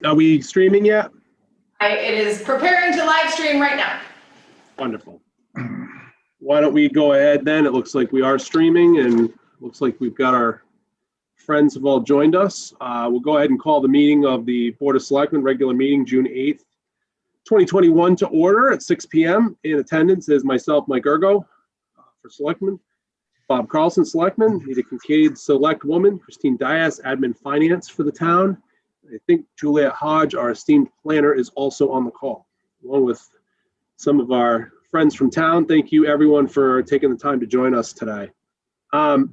Are we streaming yet? It is preparing to live stream right now. Wonderful. Why don't we go ahead then? It looks like we are streaming and looks like we've got our friends have all joined us. We'll go ahead and call the meeting of the Board of Selectmen, regular meeting, June 8th, 2021 to order at 6 p.m. In attendance is myself, Mike Ergo, for Selectmen, Bob Carlson, Selectman, Nita Kincaid, Select Woman, Christine Dias, Admin Finance for the town. I think Juliet Hodge, our esteemed planner, is also on the call, along with some of our friends from town. Thank you, everyone, for taking the time to join us today.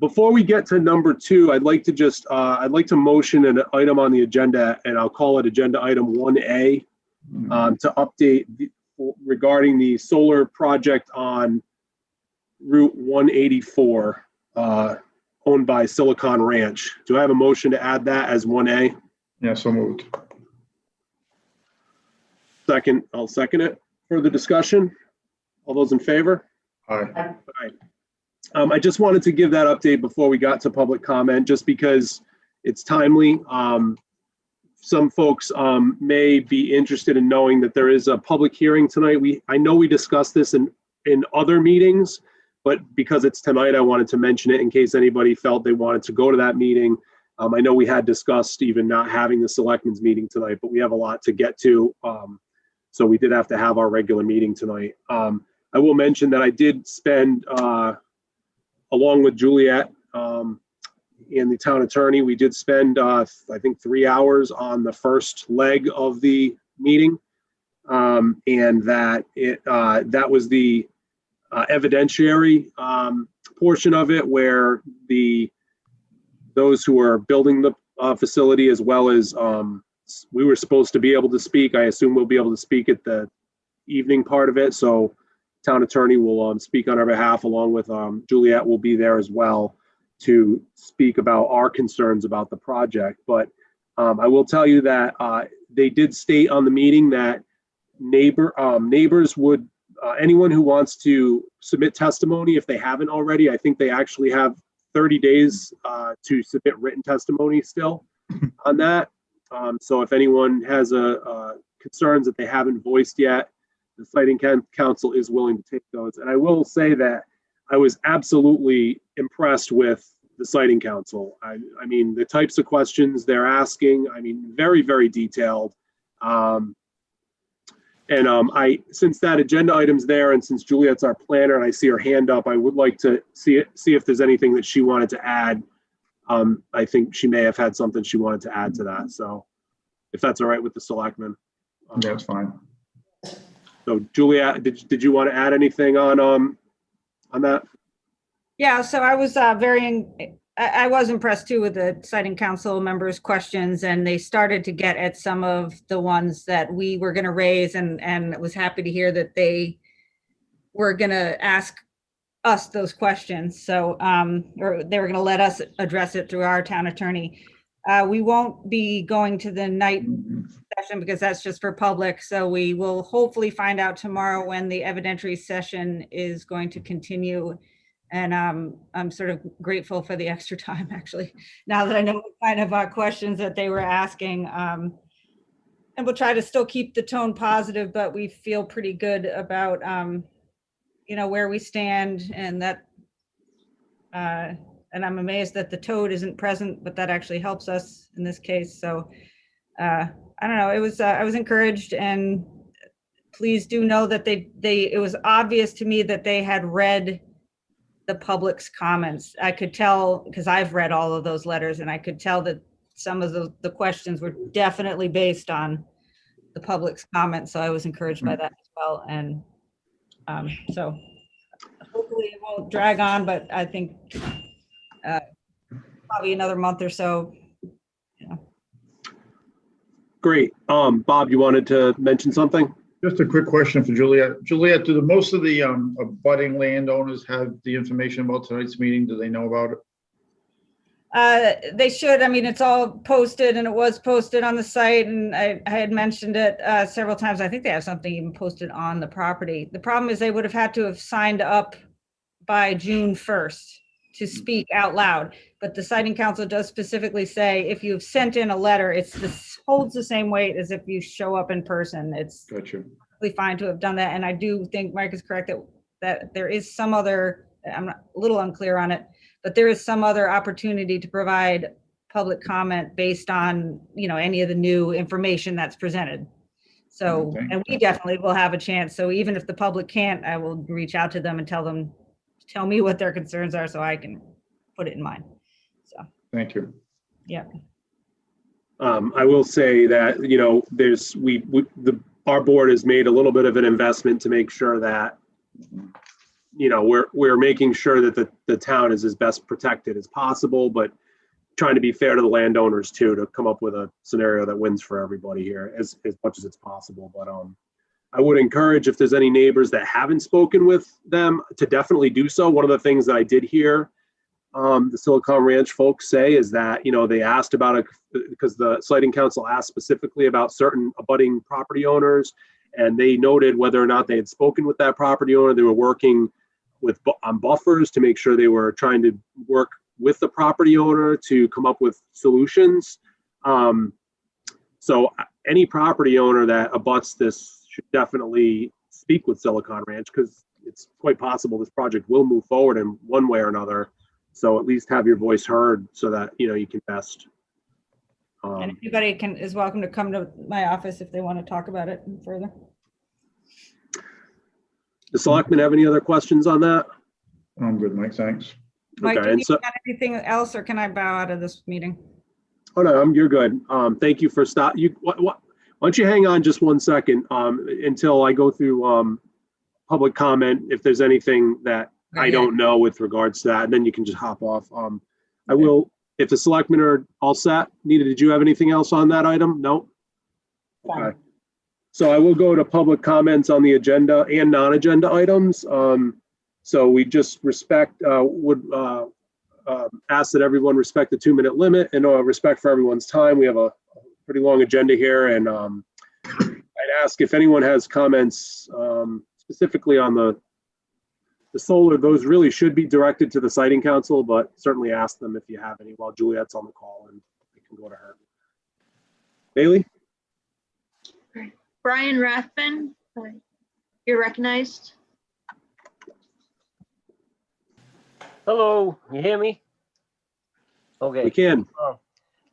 Before we get to number 2, I'd like to motion an item on the agenda, and I'll call it agenda item 1A, to update regarding the solar project on Route 184, owned by Silicon Ranch. Do I have a motion to add that as 1A? Yeah, so moved. Second, I'll second it. Further discussion? All those in favor? Aye. Aye. I just wanted to give that update before we got to public comment, just because it's timely. Some folks may be interested in knowing that there is a public hearing tonight. I know we discussed this in other meetings, but because it's tonight, I wanted to mention it in case anybody felt they wanted to go to that meeting. I know we had discussed even not having the Selectmen's meeting tonight, but we have a lot to get to. So we did have to have our regular meeting tonight. I will mention that I did spend, along with Juliet and the town attorney, we did spend, I think, 3 hours on the first leg of the meeting. And that was the evidentiary portion of it, where those who are building the facility, as well as we were supposed to be able to speak. I assume we'll be able to speak at the evening part of it. So town attorney will speak on our behalf, along with Juliet will be there as well to speak about our concerns about the project. But I will tell you that they did state on the meeting that neighbors would, anyone who wants to submit testimony, if they haven't already, I think they actually have 30 days to submit written testimony still on that. So if anyone has concerns that they haven't voiced yet, the Siting Council is willing to take those. And I will say that I was absolutely impressed with the Siting Council. I mean, the types of questions they're asking, I mean, very, very detailed. Since that agenda item's there, and since Juliet's our planner and I see her hand up, I would like to see if there's anything that she wanted to add. I think she may have had something she wanted to add to that. So if that's all right with the Selectmen. That's fine. So Juliet, did you want to add anything on that? Yeah, so I was I was impressed too with the Siting Council members' questions, and they started to get at some of the ones that we were going to raise, and was happy to hear that they were going to ask us those questions. So, or they were going to let us address it through our town attorney. We won't be going to the night session because that's just for public. So we will hopefully find out tomorrow when the evidentiary session is going to continue. And I'm sort of grateful for the extra time, actually, now that I know what kind of questions that they were asking. And we'll try to still keep the tone positive, but we feel pretty good about where we stand, and that and I'm amazed that the toad isn't present, but that actually helps us in this case. So I don't know, it was I was encouraged, and please do know that it was obvious to me that they had read the public's comments. I could tell, because I've read all of those letters, and I could tell that some of the questions were definitely based on the public's comments. So I was encouraged by that as well. And so hopefully it won't drag on, but I think probably another month or so. Great. Bob, you wanted to mention something? Just a quick question for Juliet. Juliet, do most of the abutting landowners have the information about tonight's meeting? Do they know about it? They should. I mean, it's all posted, and it was posted on the site, and I had mentioned it several times. I think they have something even posted on the property. The problem is they would have had to have signed up by June 1st. to speak out loud. But the citing council does specifically say, if you've sent in a letter, holds the same weight as if you show up in person. It's Gotcha. perfectly fine to have done that. And I do think Mike is correct that there is some other, I'm a little unclear on it, but there is some other opportunity to provide public comment based on, any of the new information that's presented. So, Okay. and we definitely will have a chance. So even if the public can't, I will reach out to them and tell me what their concerns are so I can put it in mind. So, Thank you. yeah. I will say that, our board has made a little bit of an investment to make sure that, we're making sure that the town is as best protected as possible, but trying to be fair to the landowners too, to come up with a scenario that wins for everybody here as much as it's possible. But I would encourage, if there's any neighbors that haven't spoken with them, to definitely do so. One of the things that I did hear the Silicon Ranch folks say is that, they asked about it because the Siting Council asked specifically about certain abutting property owners, and they noted whether or not they had spoken with that property owner. They were working on buffers to make sure they were trying to work with the property owner to come up with solutions. So any property owner that abuts this should definitely speak with Silicon Ranch, because it's quite possible this project will move forward in one way or another. So at least have your voice heard so that, you can best. And anybody is welcome to come to my office if they want to talk about it further. The selectmen have any other questions on that? I'm good, Mike. Thanks. Mike, Okay, do and you so- got anything else, or can I bow out of this meeting? Oh, no, you're good. Thank you for why don't you hang on just 1 second until I go through public comment, if there's anything that I don't know with regards to that, and then you can just hop off. I will, if the selectmen are all set. Nita, did you have anything else on that item? No? Okay. So I will go to public comments on the agenda and non-agenda items. So we just would ask that everyone respect the 2-minute limit and respect for everyone's time. We have a pretty long agenda here, and I'd ask if anyone has comments specifically on the solar. Those really should be directed to the Siting Council, but certainly ask them if you have any while Juliet's on the call, and we can go to her. Bailey? Brian Rathbun, you're recognized. Hello, you hear me? We Okay, can.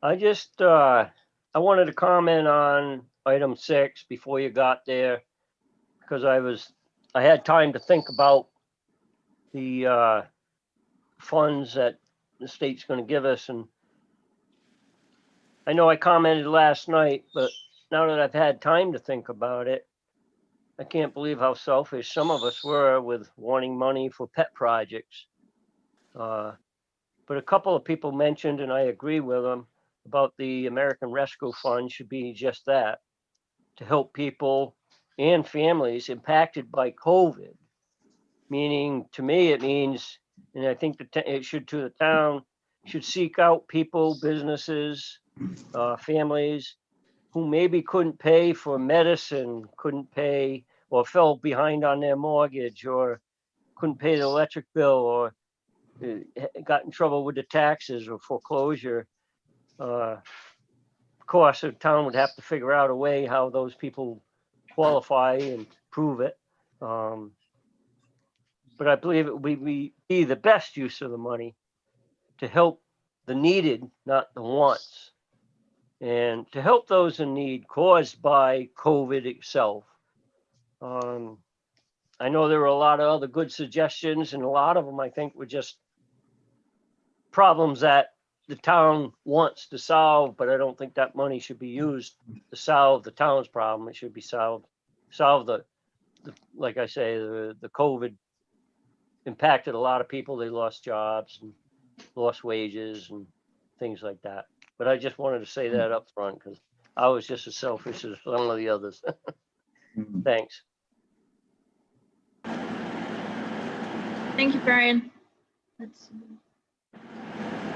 I just, I wanted to comment on item 6 before you got there, because I had time to think about the funds that the state's gonna give us, and I know I commented last night, but now that I've had time to think about it, I can't believe how selfish some of us were with wanting money for pet projects. But a couple of people mentioned, and I agree with them, about the American Rescue Fund should be just that, to help people and families impacted by COVID. Meaning, to me, it means, and I think it should to the town, should seek out people, businesses, families who maybe couldn't pay for medicine, couldn't pay, or fell behind on their mortgage, or couldn't pay the electric bill, or got in trouble with the taxes or foreclosure. Of course, the town would have to figure out a way how those people qualify and prove it. But I believe it would be the best use of the money to help the needed, not the wants, and to help those in need caused by COVID itself. I know there were a lot of other good suggestions, and a lot of them I think were just problems that the town wants to solve, but I don't think that money should be used to solve the town's problem. It should be solve the like I say, the COVID impacted a lot of people. They lost jobs and lost wages and things like that. But I just wanted to say that up front because I was just as selfish as some of the others. Thanks. Thank you, Brian. Let's see.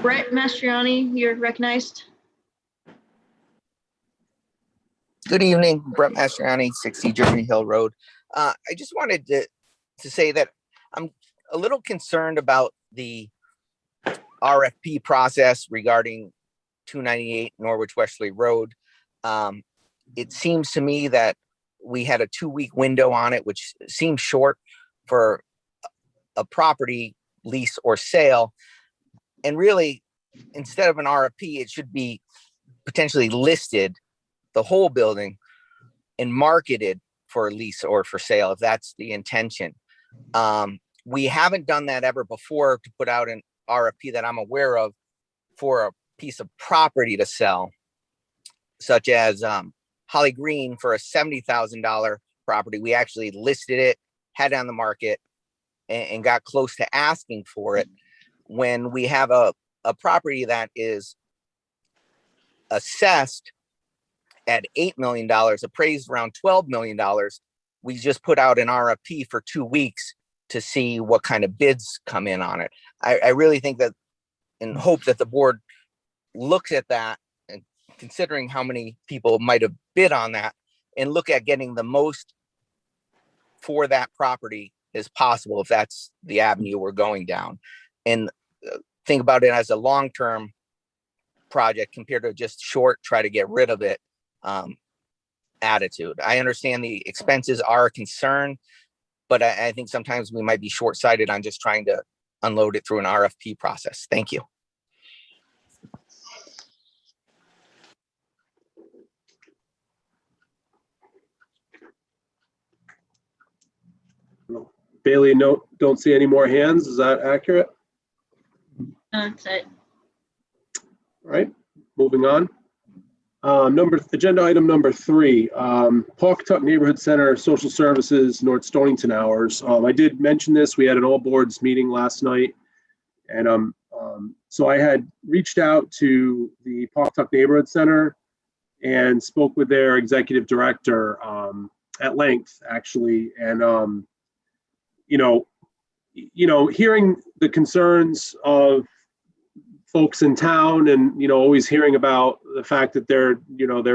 Brett Mastriani, you're recognized. Good evening, Brett Mastriani, 60 Germany Hill Road. I just wanted to say that I'm a little concerned about the RFP process regarding 298 Norwich Westerly Road. It seems to me that we had a 2-week window on it, which seems short for a property lease or sale. And really, instead of an RFP, it should be potentially listed, the whole building, and marketed for a lease or for sale, if that's the intention. We haven't done that ever before to put out an RFP that I'm aware of for a piece of property to sell, such as Holly Green for a $70,000 property. We actually listed it, had it on the market, and got close to asking for it. When we have a property that is assessed at $8 million, appraised around $12 million, we just put out an RFP for 2 weeks to see what kind of bids come in on it. I really think that, and hope that the board looks at that, and considering how many people might have bid on that, and look at getting the most for that property as possible, if that's the avenue we're going down, and think about it as a long-term project compared to just short, try to get rid of it attitude. I understand the expenses are a concern, but I think sometimes we might be short-sighted on just trying to unload it through an RFP process. Thank you. Bailey, no, don't see any more hands. Is that accurate? That's it. All right, moving on. Agenda item number 3, Pawcatuck Neighborhood Center Social Services, North Stonington hours. I did mention this. We had an all boards meeting last night, and so I had reached out to the Pawcatuck Neighborhood Center and spoke with their executive director at length, actually, and hearing the concerns of folks in town, and always hearing about the fact that there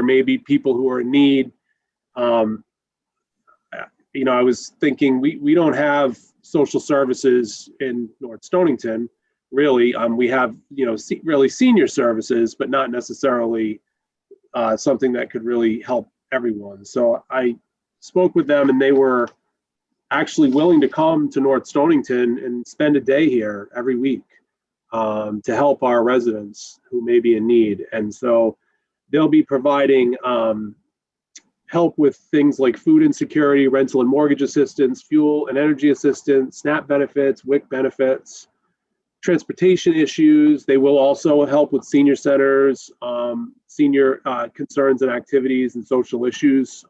may be people who are in need. I was thinking we don't have social services in North Stonington, really. We have really senior services, but not necessarily something that could really help everyone. So I spoke with them, and they were actually willing to come to North Stonington and spend a day here every week to help our residents who may be in need. And so they'll be providing help with things like food insecurity, rental and mortgage assistance, fuel and energy assistance, SNAP benefits, WIC benefits, transportation issues. They will also help with senior centers, senior concerns and activities, and social issues.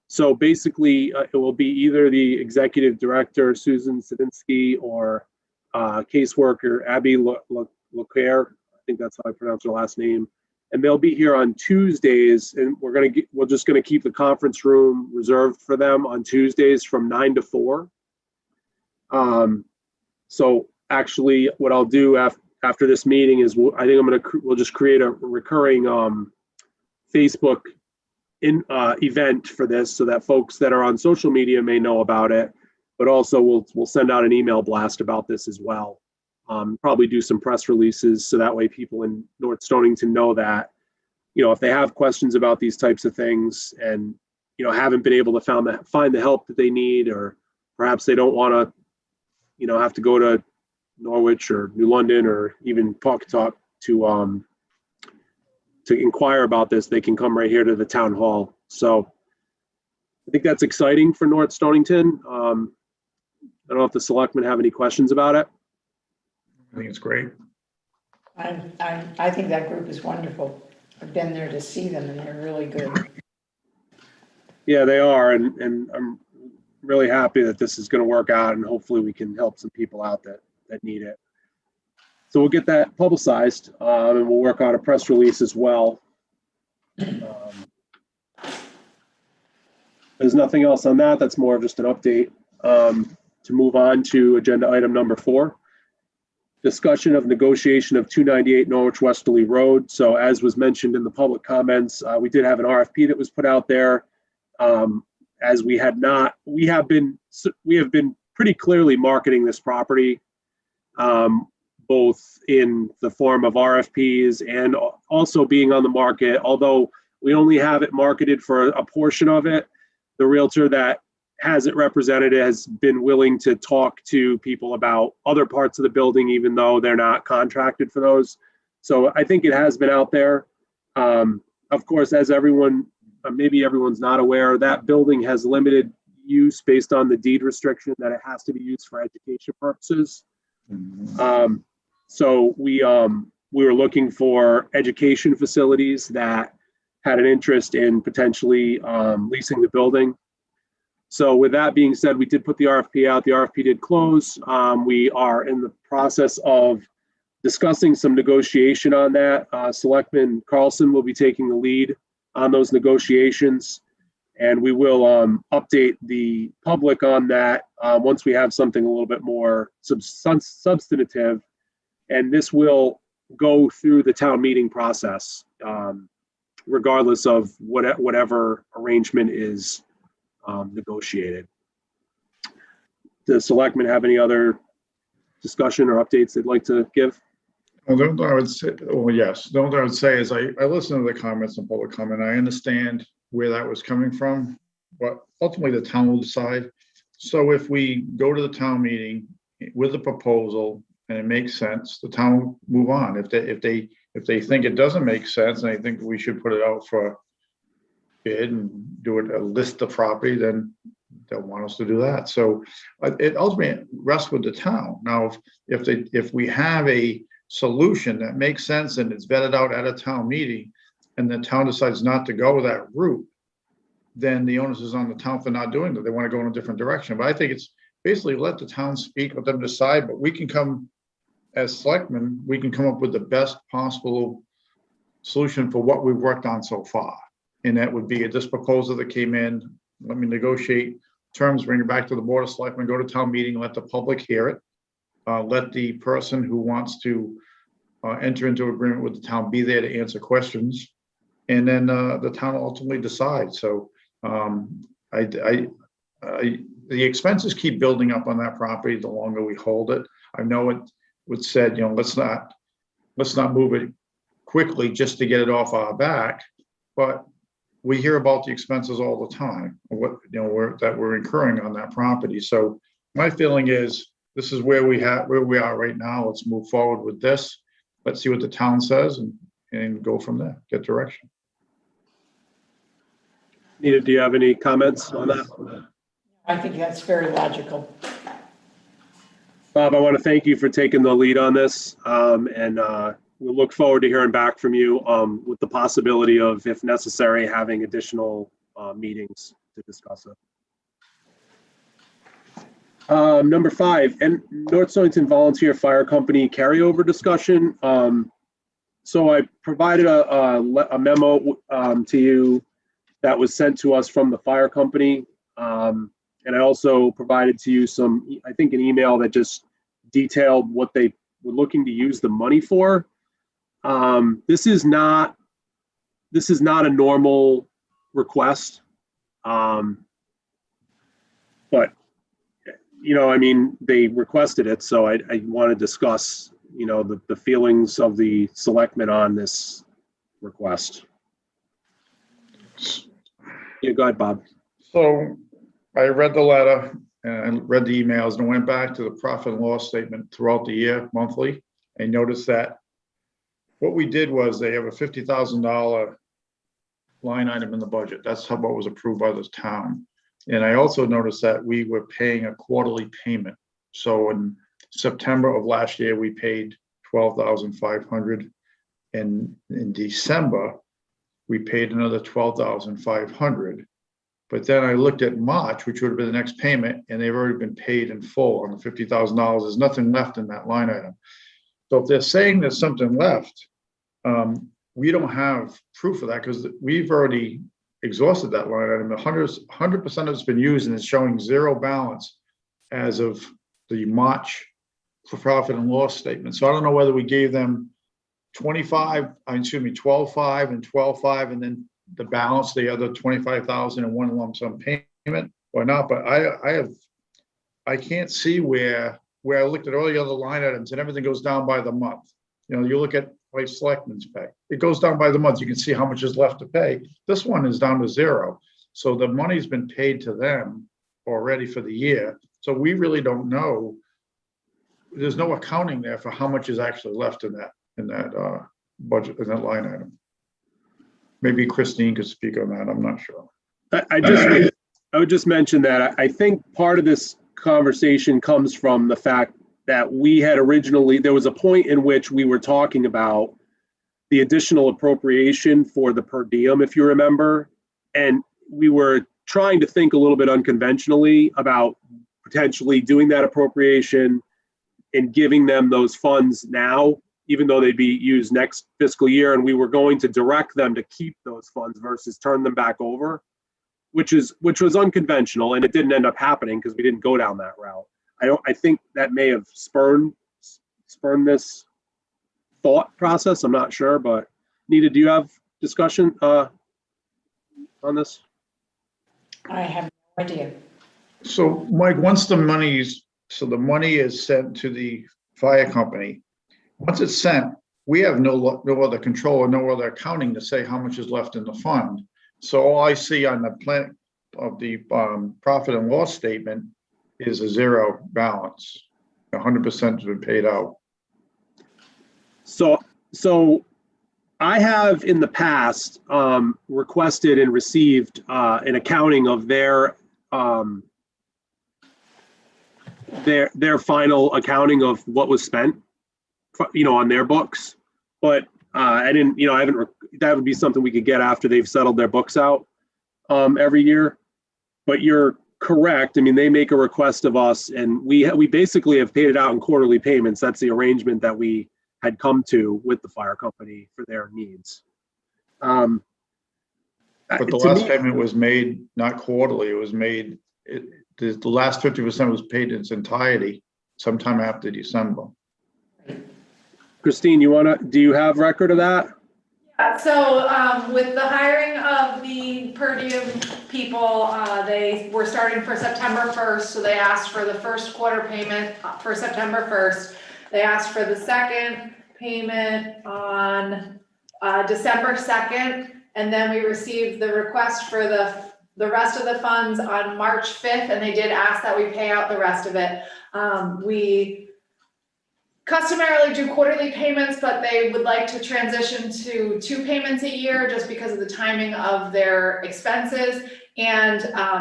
So basically, it will be either the executive director, Susan Sadinsky, or caseworker Abby Leclerc. I think that's how I pronounce her last name. And they'll be here on Tuesdays, and we're just gonna keep the conference room reserved for them on Tuesdays from 9 to 4. So actually, what I'll do after this meeting is we'll just create a recurring Facebook event for this, so that folks that are on social media may know about it. But also we'll send out an email blast about this as well. Probably do some press releases, so that way people in North Stonington know that, if they have questions about these types of things and, haven't been able to find the help that they need, or perhaps they don't want to, have to go to Norwich or New London or even Pawcatuck to inquire about this, they can come right here to the town hall. So I think that's exciting for North Stonington. I don't know if the selectmen have any questions about it. I think it's great. I think that group is wonderful. I've been there to see them, and they're really good. Yeah, they are, and I'm really happy that this is going to work out, and hopefully we can help some people out that need it. So we'll get that publicized, and we'll work on a press release as well. There's nothing else on that. That's more of just an update. To move on to agenda item number 4, discussion of negotiation of 298 Norwich Westerly Road. So as was mentioned in the public comments, we did have an RFP that was put out there. As we have been pretty clearly marketing this property, both in the form of RFPs and also being on the market. Although we only have it marketed for a portion of it, the realtor that has it represented has been willing to talk to people about other parts of the building, even though they're not contracted for those. So I think it has been out there. Of course, as everyone, maybe everyone's not aware, that building has limited use based on the deed restriction that it has to be used for education purposes. So we were looking for education facilities that had an interest in potentially leasing the building. So with that being said, we did put the RFP out. The RFP did close. We are in the process of discussing some negotiation on that. Selectman Carlson will be taking the lead on those negotiations, and we will update the public on that once we have something a little bit more substantive. And this will go through the town meeting process, regardless of whatever arrangement is negotiated. Does Selectmen have any other discussion or updates they'd like to give? Well, the only thing I would say, well, yes, the only thing I would say is I listened to the comments and public comment. I understand where that was coming from, but ultimately the town will decide. So if we go to the town meeting with a proposal and it makes sense, the town will move on. If they think it doesn't make sense and they think we should put it out for bid and do it, list the property, then they'll want us to do that. So it ultimately rests with the town. Now, if we have a solution that makes sense and it's vetted out at a town meeting and the town decides not to go that route, then the onus is on the town for not doing that. They want to go in a different direction. But I think it's basically let the town speak, let them decide, but we can come as selectmen, we can come up with the best possible solution for what we've worked on so far. And that would be this proposal that came in, let me negotiate terms, bring it back to the Board of Selectmen, go to town meeting, let the public hear it. Let the person who wants to enter into agreement with the town be there to answer questions. And then the town ultimately decides. So the expenses keep building up on that property the longer we hold it. I know it was said, let's not move it quickly just to get it off our back, but we hear about the expenses all the time, that we're incurring on that property. So my feeling is this is where we are right now. Let's move forward with this. Let's see what the town says and go from there, get direction. Nita, do you have any comments on that? I think that's very logical. Bob, I want to thank you for taking the lead on this, and we'll look forward to hearing back from you with the possibility of, if necessary, having additional meetings to discuss it. Number 5, and North Stonington Volunteer Fire Company carryover discussion. So I provided a memo to you that was sent to us from the fire company. And I also provided to you I think an email that just detailed what they were looking to use the money for. This is not a normal request. But they requested it, so I want to discuss, the feelings of the selectmen on this request. Yeah, go ahead, Bob. So I read the letter and read the emails and went back to the profit and loss statement throughout the year, monthly. I noticed that what we did was they have a $50,000 line item in the budget. That's what was approved by the town. And I also noticed that we were paying a quarterly payment. So in September of last year, we paid $12,500. And in December, we paid another $12,500. But then I looked at March, which would have been the next payment, and they've already been paid in full on the $50,000. There's nothing left in that line item. So if they're saying there's something left, we don't have proof of that because we've already exhausted that line item. 100% of it's been used and it's showing zero balance as of the March profit and loss statement. So I don't know whether we gave them 12.5 and 12.5 and then the balance, the other 25,000 in one lump sum payment or not. But I can't see where where I looked at all the other line items and everything goes down by the month. You know, you look at like Selectmen's pay, it goes down by the month. You can see how much is left to pay. This one is down to zero. So the money's been paid to them already for the year. So we really don't know. There's no accounting there for how much is actually left in that budget, in that line item. Maybe Christine could speak on that. I'm not sure. I would just mention that I think part of this conversation comes from the fact that we had originally, there was a point in which we were talking about the additional appropriation for the per diem, if you remember. And we were trying to think a little bit unconventionally about potentially doing that appropriation and giving them those funds now, even though they'd be used next fiscal year. And we were going to direct them to keep those funds versus turn them back over, which was unconventional, and it didn't end up happening because we didn't go down that route. I think that may have spurned this thought process. I'm not sure, but Nita, do you have discussion on this? I have no idea. So Mike, once the money is sent to the fire company, once it's sent, we have no other control or no other accounting to say how much is left in the fund. So all I see on the plan of the profit and loss statement is a zero balance. 100% has been paid out. So I have in the past requested and received an accounting of their final accounting of what was spent, on their books. But I didn't, I haven't. That would be something we could get after they've settled their books out every year. But you're correct. I mean, they make a request of us, and we basically have paid it out in quarterly payments. That's the arrangement that we had come to with the fire company for their needs. But the last payment was made not quarterly. It was made. The last 50% was paid in its entirety sometime after December. Christine, do you have record of that? So with the hiring of the per diem people, they were starting for September 1st. So they asked for the first quarter payment for September 1st. They asked for the second payment on December 2nd. And then we received the request for the rest of the funds on March 5th. And they did ask that we pay out the rest of it. We customarily do quarterly payments, but they would like to transition to 2 payments a year just because of the timing of their expenses. And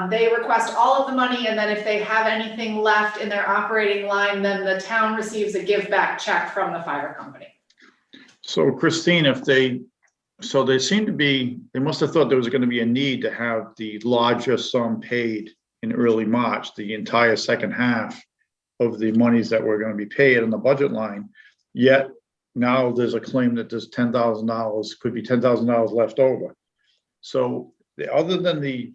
they request all of the money, and then if they have anything left in their operating line, then the town receives a give back check from the fire company. So Christine, they must have thought there was going to be a need to have the larger sum paid in early March, the entire second half of the monies that were going to be paid in the budget line. Yet now there's a claim that there's $10,000, could be $10,000 left over. So other than the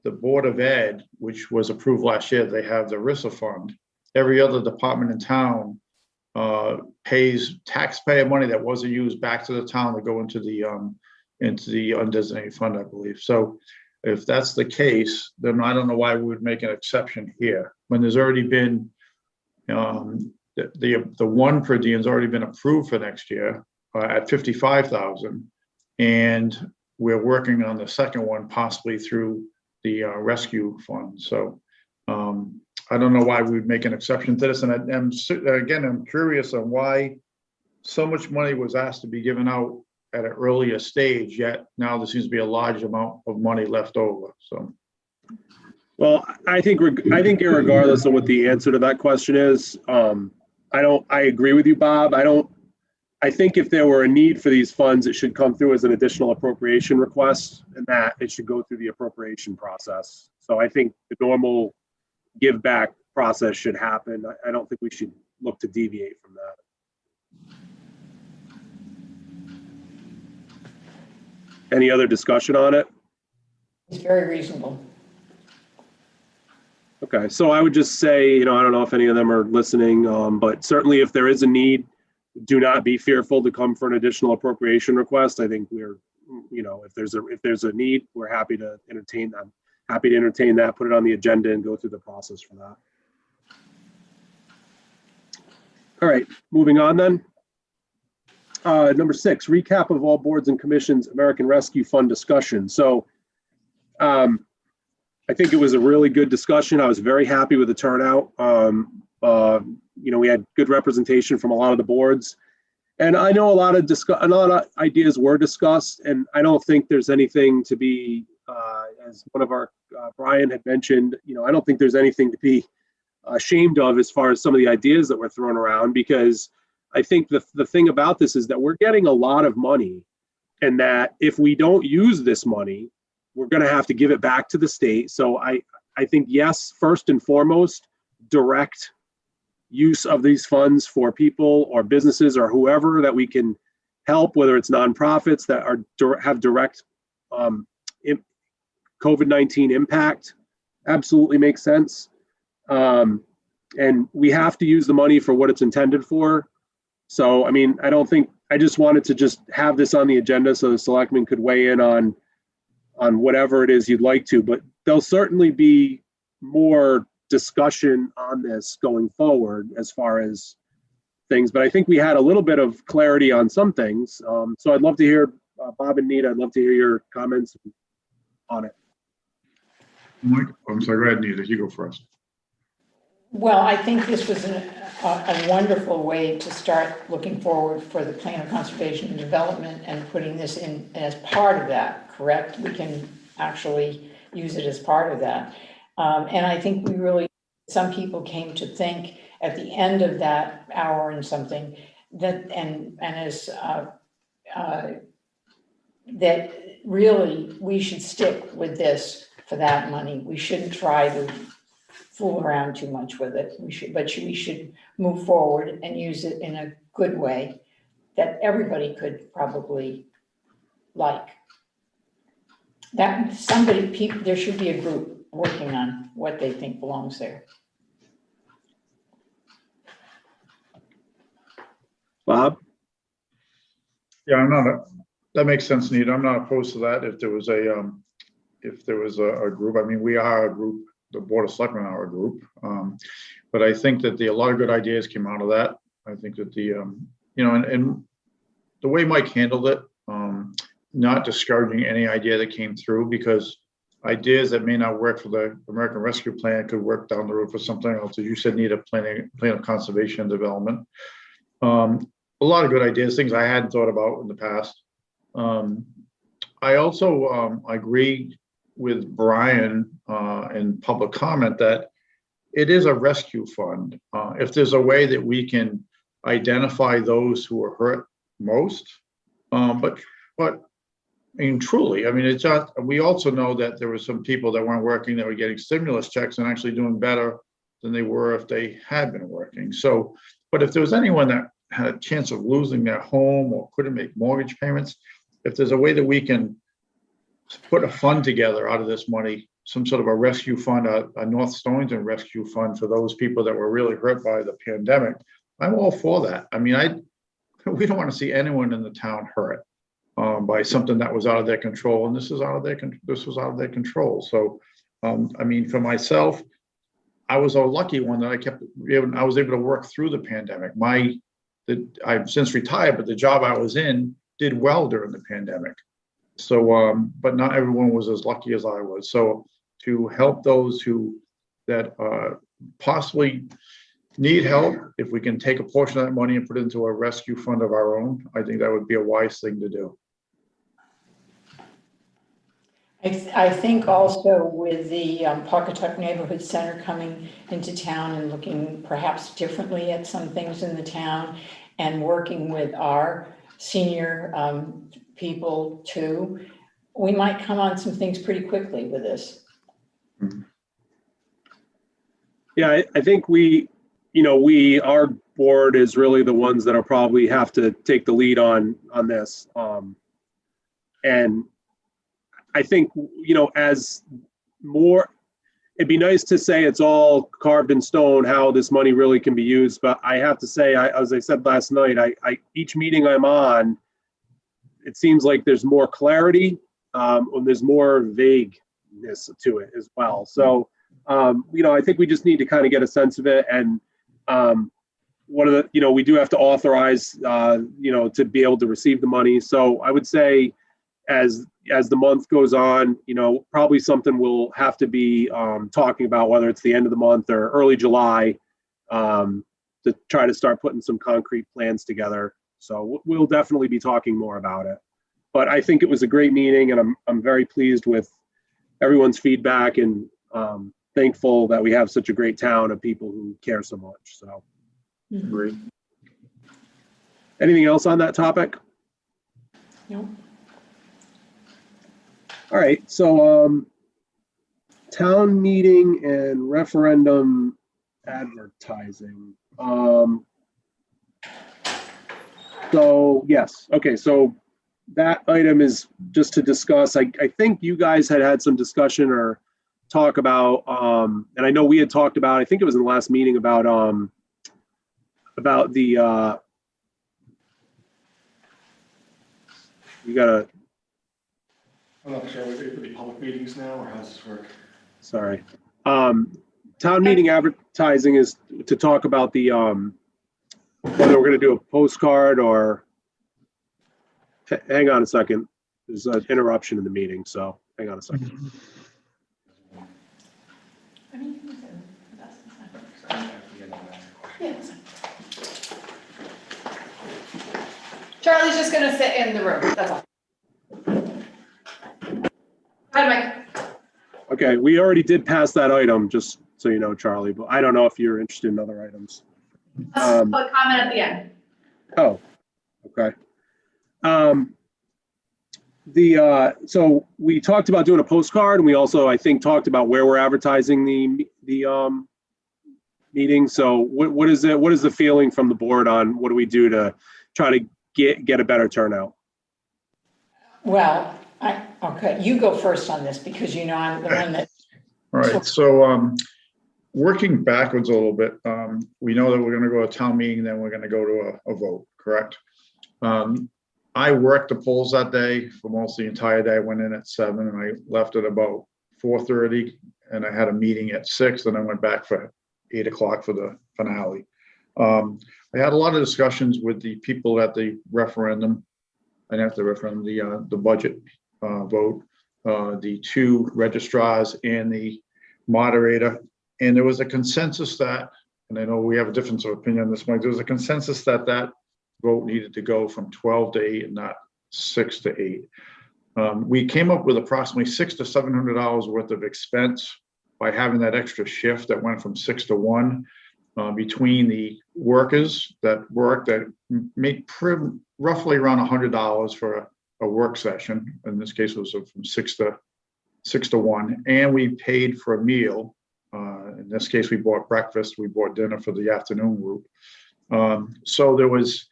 Board of Ed, which was approved last year, they have the RISA fund. Every other department in town pays taxpayer money that wasn't used back to the town to go into the undesignated fund, I believe. So if that's the case, then I don't know why we would make an exception here when there's already been the one per diem's already been approved for next year at 55,000, and we're working on the second one possibly through the rescue fund. So I don't know why we would make an exception to this. And I'm curious on why so much money was asked to be given out at an earlier stage, yet now there seems to be a large amount of money left over. So. Well, I think regardless of what the answer to that question is, I agree with you, Bob. I think if there were a need for these funds, it should come through as an additional appropriation request, and that it should go through the appropriation process. So I think the normal give back process should happen. I don't think we should look to deviate from that. Any other discussion on it? It's very reasonable. Okay, so I would just say, I don't know if any of them are listening, but certainly if there is a need, do not be fearful to come for an additional appropriation request. I think we're, if there's a need, we're happy to entertain them. Happy to entertain that, put it on the agenda and go through the process for that. All right, moving on then. Number 6, recap of all boards and commissions American Rescue Fund discussion. So I think it was a really good discussion. I was very happy with the turnout. We had good representation from a lot of the boards. And I know a lot of ideas were discussed, and I don't think there's anything to be, as one of our, Brian had mentioned, I don't think there's anything to be ashamed of as far as some of the ideas that were thrown around, because I think the thing about this is that we're getting a lot of money, and that if we don't use this money, we're going to have to give it back to the state. So I think, yes, first and foremost, direct use of these funds for people or businesses or whoever that we can help, whether it's nonprofits that have direct COVID-19 impact, absolutely makes sense. And we have to use the money for what it's intended for. So, I mean, I just wanted to just have this on the agenda so the selectmen could weigh in on whatever it is you'd like to, but there'll certainly be more discussion on this going forward as far as things. But I think we had a little bit of clarity on some things. So I'd love to hear, Bob and Nita, I'd love to hear your comments on it. Mike, I'm sorry, go ahead, Nita, you go first. Well, I think this was a wonderful way to start looking forward for the plan of conservation and development and putting this in as part of that, correct? We can actually use it as part of that. And I think some people came to think at the end of that hour and something that, that really we should stick with this for that money. We shouldn't try to fool around too much with it. We should move forward and use it in a good way that everybody could probably like. There should be a group working on what they think belongs there. Bob? Yeah, that makes sense, Nita. I'm not opposed to that. If there was a group, I mean, we are a group, the Board of Selectmen are a group. But I think that a lot of good ideas came out of that. I think that and the way Mike handled it, not discouraging any idea that came through, because ideas that may not work for the American Rescue Plan could work down the road for something else. As you said, need a plan of conservation and development. A lot of good ideas, things I hadn't thought about in the past. I also agree with Brian in public comment that it is a rescue fund. If there's a way that we can identify those who are hurt most, but I mean, truly, I mean, it's just, we also know that there were some people that weren't working that were getting stimulus checks and actually doing better than they were if they had been working. So, but if there was anyone that had a chance of losing their home or couldn't make mortgage payments, if there's a way that we can put a fund together out of this money, some sort of a rescue fund, a North Stonington rescue fund for those people that were really hurt by the pandemic, I'm all for that. I mean, we don't want to see anyone in the town hurt by something that was out of their control, and this was out of their control. So, I mean, for myself, I was a lucky one that I was able to work through the pandemic. I've since retired, but the job I was in did well during the pandemic. So, but not everyone was as lucky as I was. So, to help those that possibly need help, if we can take a portion of that money and put it into a rescue fund of our own, I think that would be a wise thing to do. I think also with the Pawcatuck Neighborhood Center coming into town and looking perhaps differently at some things in the town and working with our senior people too, we might come on some things pretty quickly with this. Yeah, I think our board is really the ones that are probably have to take the lead on this. And I think, as more, it'd be nice to say it's all carved in stone, how this money really can be used. But I have to say, as I said last night, each meeting I'm on, it seems like there's more clarity, and there's more vagueness to it as well. So, I think we just need to kind of get a sense of it. And one of the, we do have to authorize, to be able to receive the money. So I would say as the month goes on, probably something we'll have to be talking about, whether it's the end of the month or early July, to try to start putting some concrete plans together. So we'll definitely be talking more about it. But I think it was a great meeting, and I'm very pleased with everyone's feedback, and thankful that we have such a great town of people who care so much. So, Great. anything else on that topic? No. All right, so town meeting and referendum advertising. So yes, okay, so that item is just to discuss. I think you guys had some discussion or talk about, and I know we had talked about, I think it was in the last meeting, about the you gotta, I'm not sure, are they public meetings now, or how does this work? sorry. Town meeting advertising is to talk about the, whether we're gonna do a postcard or, hang on a second. There's an interruption in the meeting, so hang on a second. Charlie's just gonna sit in the room, that's all. Hi, Mike. Okay, we already did pass that item, just so you know, Charlie, but I don't know if you're interested in other items. Public comment at the end. Oh, okay. So we talked about doing a postcard, and we also, I think, talked about where we're advertising the meeting. So what is it? What is the feeling from the board on what do we do to try to get a better turnout? Well, okay, you go first on this because I'm the one that. All right, so working backwards a little bit, we know that we're gonna go to town meeting, then we're gonna go to a vote, correct? I worked the polls that day for most of the entire day. I went in at 7 and I left at about 4:30, and I had a meeting at 6, and I went back for 8 o'clock for the finale. I had a lot of discussions with the people at the referendum, and at the referendum, the budget vote, the 2 registrars and the moderator, and there was a consensus that, and I know we have a difference of opinion on this, Mike, there was a consensus that vote needed to go from 12 to 8 and not 6 to 8. We came up with approximately $600 to $700 worth of expense by having that extra shift that went from 6 to 1 between the workers that work that make roughly around $100 for a work session. In this case, it was from 6 to 1, and we paid for a meal. In this case, we bought breakfast, we bought dinner for the afternoon group. So there was,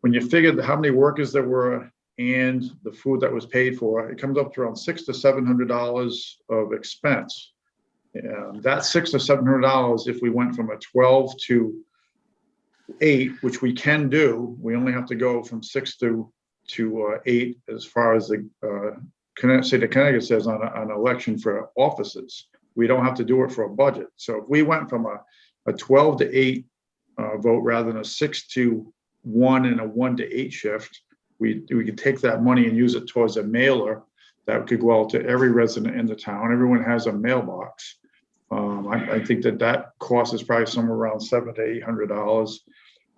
when you figured how many workers there were and the food that was paid for, it comes up to around $600 to $700 of expense. That $600 to $700, if we went from a 12 to 8, which we can do, we only have to go from 6 to 8 as far as the state of Connecticut says on an election for offices. We don't have to do it for a budget. So if we went from a 12 to 8 vote rather than a 6 to 1 and a 1 to 8 shift, we could take that money and use it towards a mailer that could go out to every resident in the town. Everyone has a mailbox. I think that cost is probably somewhere around $700 to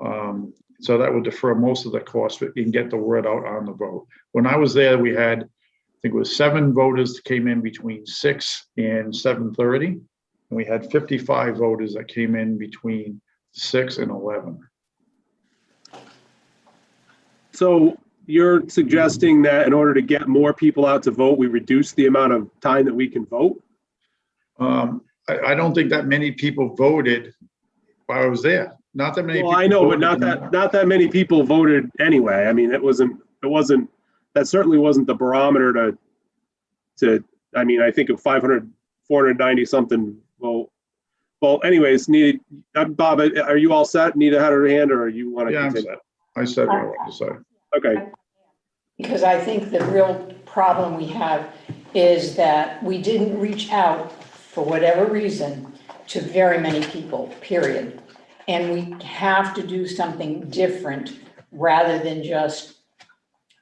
$800. So that would defer most of the cost and get the word out on the vote. When I was there, we had, I think it was 7 voters that came in between 6 and 7:30. And we had 55 voters that came in between 6 and 11. So you're suggesting that in order to get more people out to vote, we reduce the amount of time that we can vote? I don't think that many people voted while I was there. Not that many. Well, I know, but not that many people voted anyway. I mean, it wasn't, that certainly wasn't the barometer to, I mean, I think of 490 something vote. Well, anyways, Bob, are you all set? Nita had her hand, or you want to Yeah, continue? I said what I wanted to say. Okay. Because I think the real problem we have is that we didn't reach out, for whatever reason, to very many people, period. And we have to do something different rather than just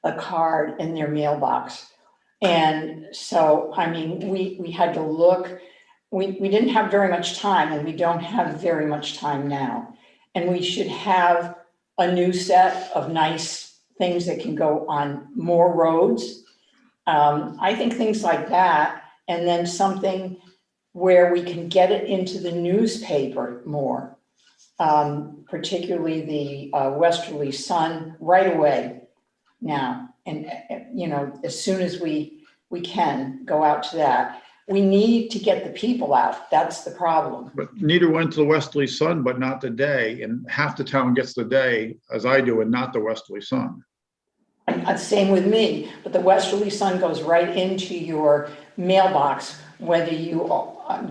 a card in their mailbox. And so, I mean, we had to look, we didn't have very much time, and we don't have very much time now. And we should have a new set of nice things that can go on more roads. I think things like that, and then something where we can get it into the newspaper more, particularly the Westerly Sun right away now. And, you know, as soon as we can go out to that. We need to get the people out. That's the problem. But Nita went to the Westerly Sun, but not the day, and half the town gets the day, as I do, and not the Westerly Sun. Same with me, but the Westerly Sun goes right into your mailbox, whether you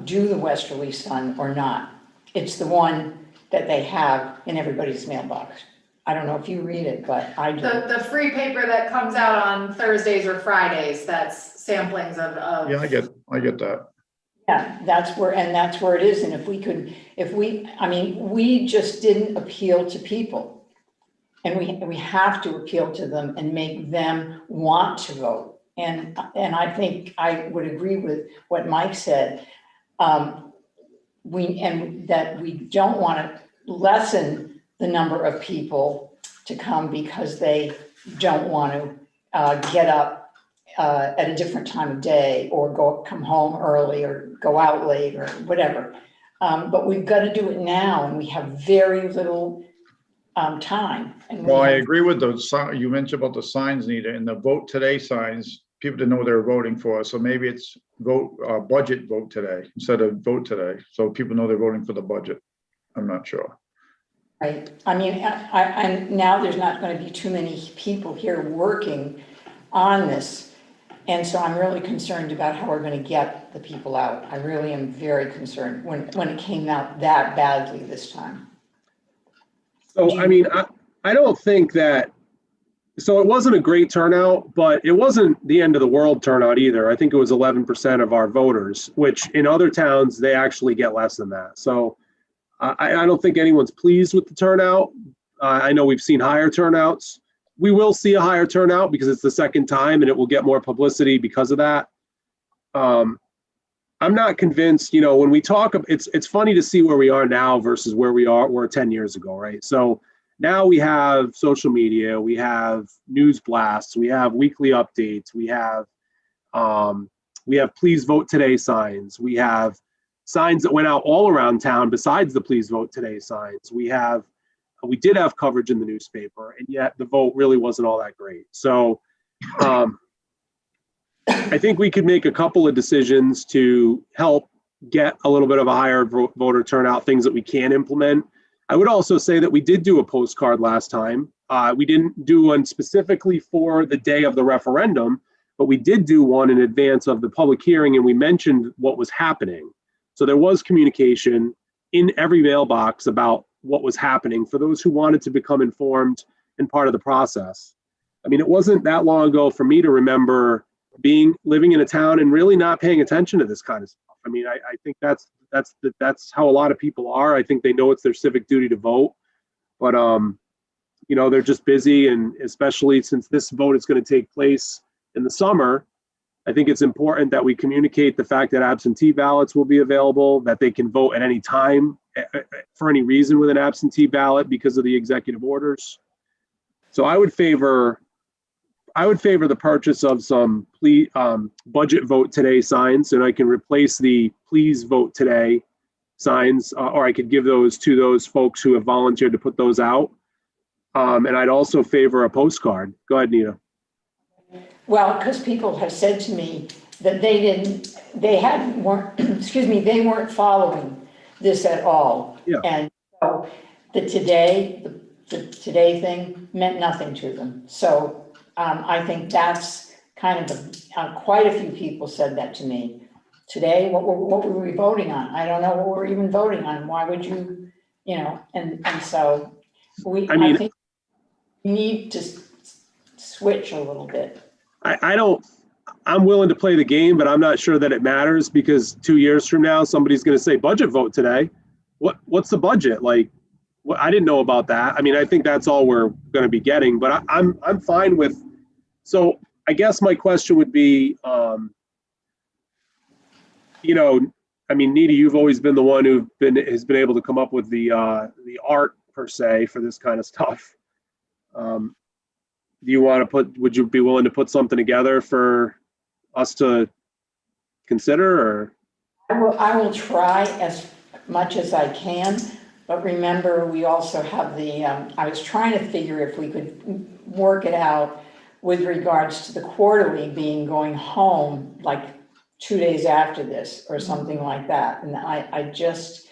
do the Westerly Sun or not. It's the one that they have in everybody's mailbox. I don't know if you read it, but I do. The free paper that comes out on Thursdays or Fridays, that's samplings of. Yeah, I get that. Yeah, that's where it is. And we just didn't appeal to people. And we have to appeal to them and make them want to vote. And I think I would agree with what Mike said. That we don't want to lessen the number of people to come because they don't want to get up at a different time of day or come home early or go out late or whatever. But we've got to do it now, and we have very little time. And Well, I agree with you mentioned about the signs, Nita, and the vote today signs, people didn't know what they were voting for. So maybe it's budget vote today instead of vote today. So people know they're voting for the budget. I'm not sure. Right. I mean, and now there's not going to be too many people here working on this. And so I'm really concerned about how we're going to get the people out. I really am very concerned when it came out that badly this time. So, I mean, I don't think that, so it wasn't a great turnout, but it wasn't the end of the world turnout either. I think it was 11% of our voters, which in other towns, they actually get less than that. So I don't think anyone's pleased with the turnout. I know we've seen higher turnouts. We will see a higher turnout because it's the second time and it will get more publicity because of that. I'm not convinced, you know, when we talk, it's funny to see where we are now versus where we were 10 years ago, right? So now we have social media, we have news blasts, we have weekly updates, we have please vote today signs, we have signs that went out all around town besides the please vote today signs. We did have coverage in the newspaper, and yet the vote really wasn't all that great. So I think we could make a couple of decisions to help get a little bit of a higher voter turnout, things that we can implement. I would also say that we did do a postcard last time. We didn't do one specifically for the day of the referendum, but we did do one in advance of the public hearing, and we mentioned what was happening. So there was communication in every mailbox about what was happening for those who wanted to become informed and part of the process. I mean, it wasn't that long ago for me to remember living in a town and really not paying attention to this kind of stuff. I mean, I think that's how a lot of people are. I think they know it's their civic duty to vote, but you know, they're just busy, and especially since this vote is going to take place in the summer, I think it's important that we communicate the fact that absentee ballots will be available, that they can vote at any time for any reason with an absentee ballot because of the executive orders. So I would favor the purchase of some budget vote today signs, and I can replace the please vote today signs, or I could give those to those folks who have volunteered to put those out. And I'd also favor a postcard. Go ahead, Nita. Well, because people have said to me that they weren't following this at all. Yeah. And so the today thing meant nothing to them. So I think that's kind of quite a few people said that to me. Today, what were we voting on? I don't know what we're even voting on. Why would you, you know, and so I think we need to switch a little bit. I'm willing to play the game, but I'm not sure that it matters, because 2 years from now, somebody's going to say budget vote today. What's the budget? Like, Well, I didn't know about that. I mean, I think that's all we're going to be getting, but I'm fine with, so I guess my question would be, you know, I mean, Nita, you've always been the one has been able to come up with the art per se for this kind of stuff. Do you want to would you be willing to put something together for us to consider, or? I will try as much as I can, but remember, we also have the, I was trying to figure if we could work it out with regards to the quarterly being going home, like 2 days after this or something like that. And I just,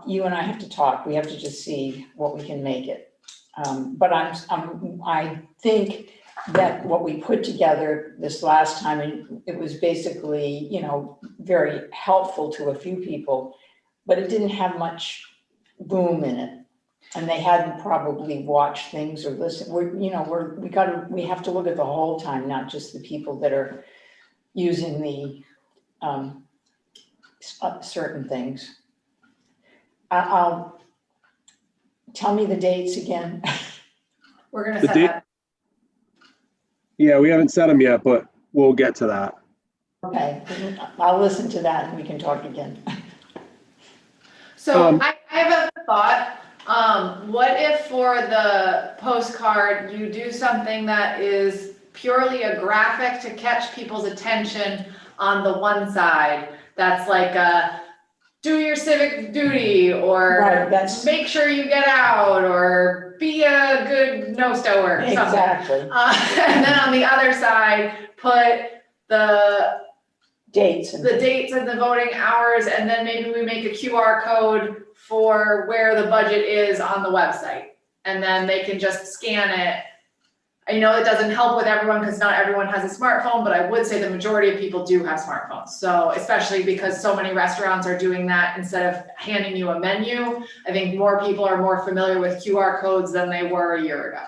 you and I have to talk. We have to just see what we can make it. But I think that what we put together this last time, and it was basically, you know, very helpful to a few people, but it didn't have much boom in it. And they hadn't probably watched things or listened. We have to look at the whole time, not just the people that are using the certain things. I'll tell me the dates again. We're gonna The set date- that. Yeah, we haven't set them yet, but we'll get to that. Okay, I'll listen to that and we can talk again. So I have a thought. What if for the postcard, you do something that is purely a graphic to catch people's attention on the one side? That's like a, do your civic duty, or Right, that's- make sure you get out, or be a good no-stower, something. Exactly. And then on the other side, put the Dates and. dates and the voting hours, and then maybe we make a QR code for where the budget is on the website. And then they can just scan it. I know it doesn't help with everyone because not everyone has a smartphone, but I would say the majority of people do have smartphones. So especially because so many restaurants are doing that instead of handing you a menu, I think more people are more familiar with QR codes than they were a year ago.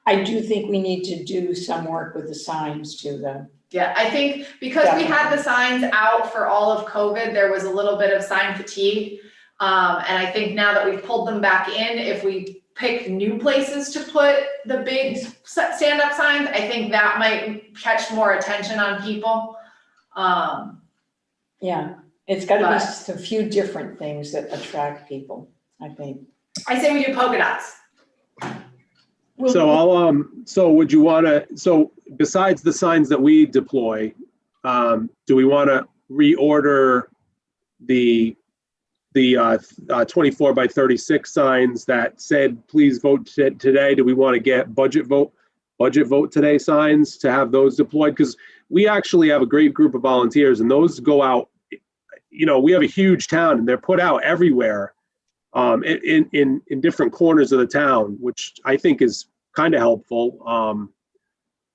I do think we need to do some work with the signs too, though. Yeah, I think because we had the signs out for all of COVID, there was a little bit of sign fatigue. And I think now that we've pulled them back in, if we pick new places to put the big stand-up signs, I think that might catch more attention on people. Yeah, it's gotta be a few different things that attract people, I think. I say we do polka dots. So so would you want to, so besides the signs that we deploy, do we want to reorder the 24 by 36 signs that said, please vote today? Do we want to get budget vote today signs to have those deployed? Because we actually have a great group of volunteers and those go out, you know, we have a huge town and they're put out everywhere in different corners of the town, which I think is kind of helpful.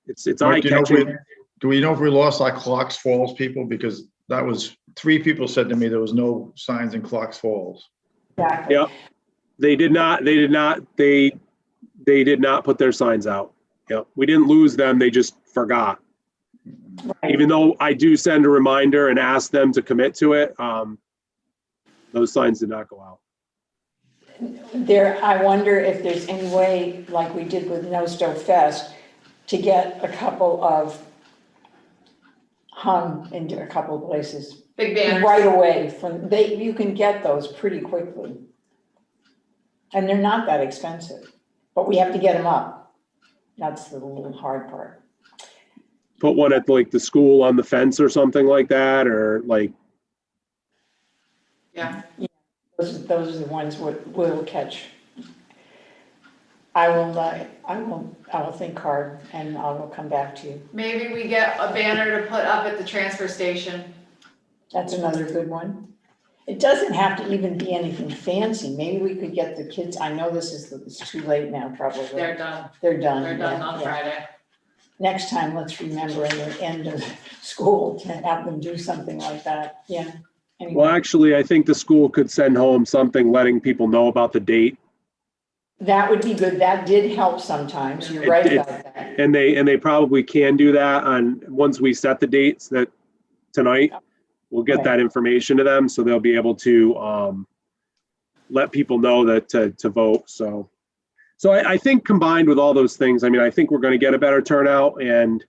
It's eye-catching. Do we know if we lost our Clocks Falls people? Because that was, 3 people said to me there was no signs in Clocks Falls. Exactly. Yep. They did not put their signs out. Yep. We didn't lose them. They just forgot. Right. Even though I do send a reminder and ask them to commit to it, those signs did not go out. I wonder if there's any way, like we did with No Stove Fest, to get a couple of hung into a couple of places Big banners. right away you can get those pretty quickly. And they're not that expensive, but we have to get them up. That's the little hard part. Put one at like the school on the fence or something like that, or like. Yeah. Those are the ones we'll catch. I will think hard and I will come back to you. Maybe we get a banner to put up at the transfer station. That's another good one. It doesn't have to even be anything fancy. Maybe we could get the kids, I know it's too late now, probably. They're done. They're done. They're done yeah, on yeah. Friday. Next time, let's remember in the end of school to have them do something like that. Yeah. Anyway. Well, actually, I think the school could send home something letting people know about the date. That would be good. That did help sometimes. You're right about that. And they probably can do that once we set the dates that tonight, we'll get Okay. that information to them so they'll be able to let people know that to vote. So I think combined with all those things, I mean, I think we're going to get a better turnout, and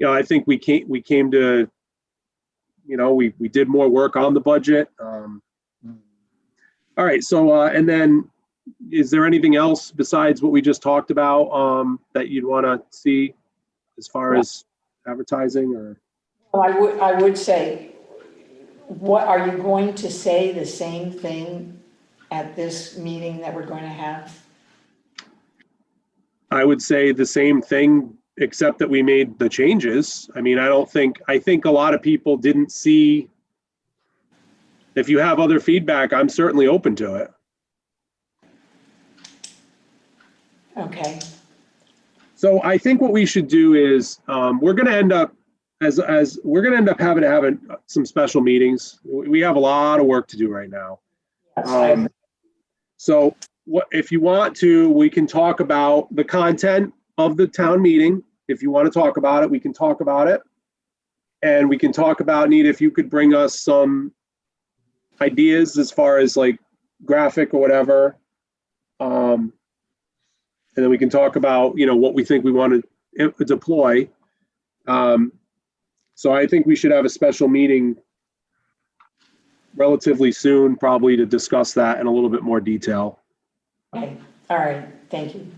I think we came to, we did more work on the budget. All right, so and then is there anything else besides what we just talked about that you'd want to see as far as advertising or? Well, I would say, what, are you going to say the same thing at this meeting that we're going to have? I would say the same thing, except that we made the changes. I mean, I think a lot of people didn't see. If you have other feedback, I'm certainly open to it. Okay, So I think what we should do is we're going to end up having some special meetings. We have a lot of work to do right now. yes, So what if you want to, we can talk about the content of the town meeting. If you want to talk about it, we can talk about it. And we can talk about, Nita, if you could bring us some ideas as far as like graphic or whatever. And then we can talk about, what we think we want to deploy. So I think we should have a special meeting relatively soon, probably to discuss that in a little bit more detail. okay, all right, thank you.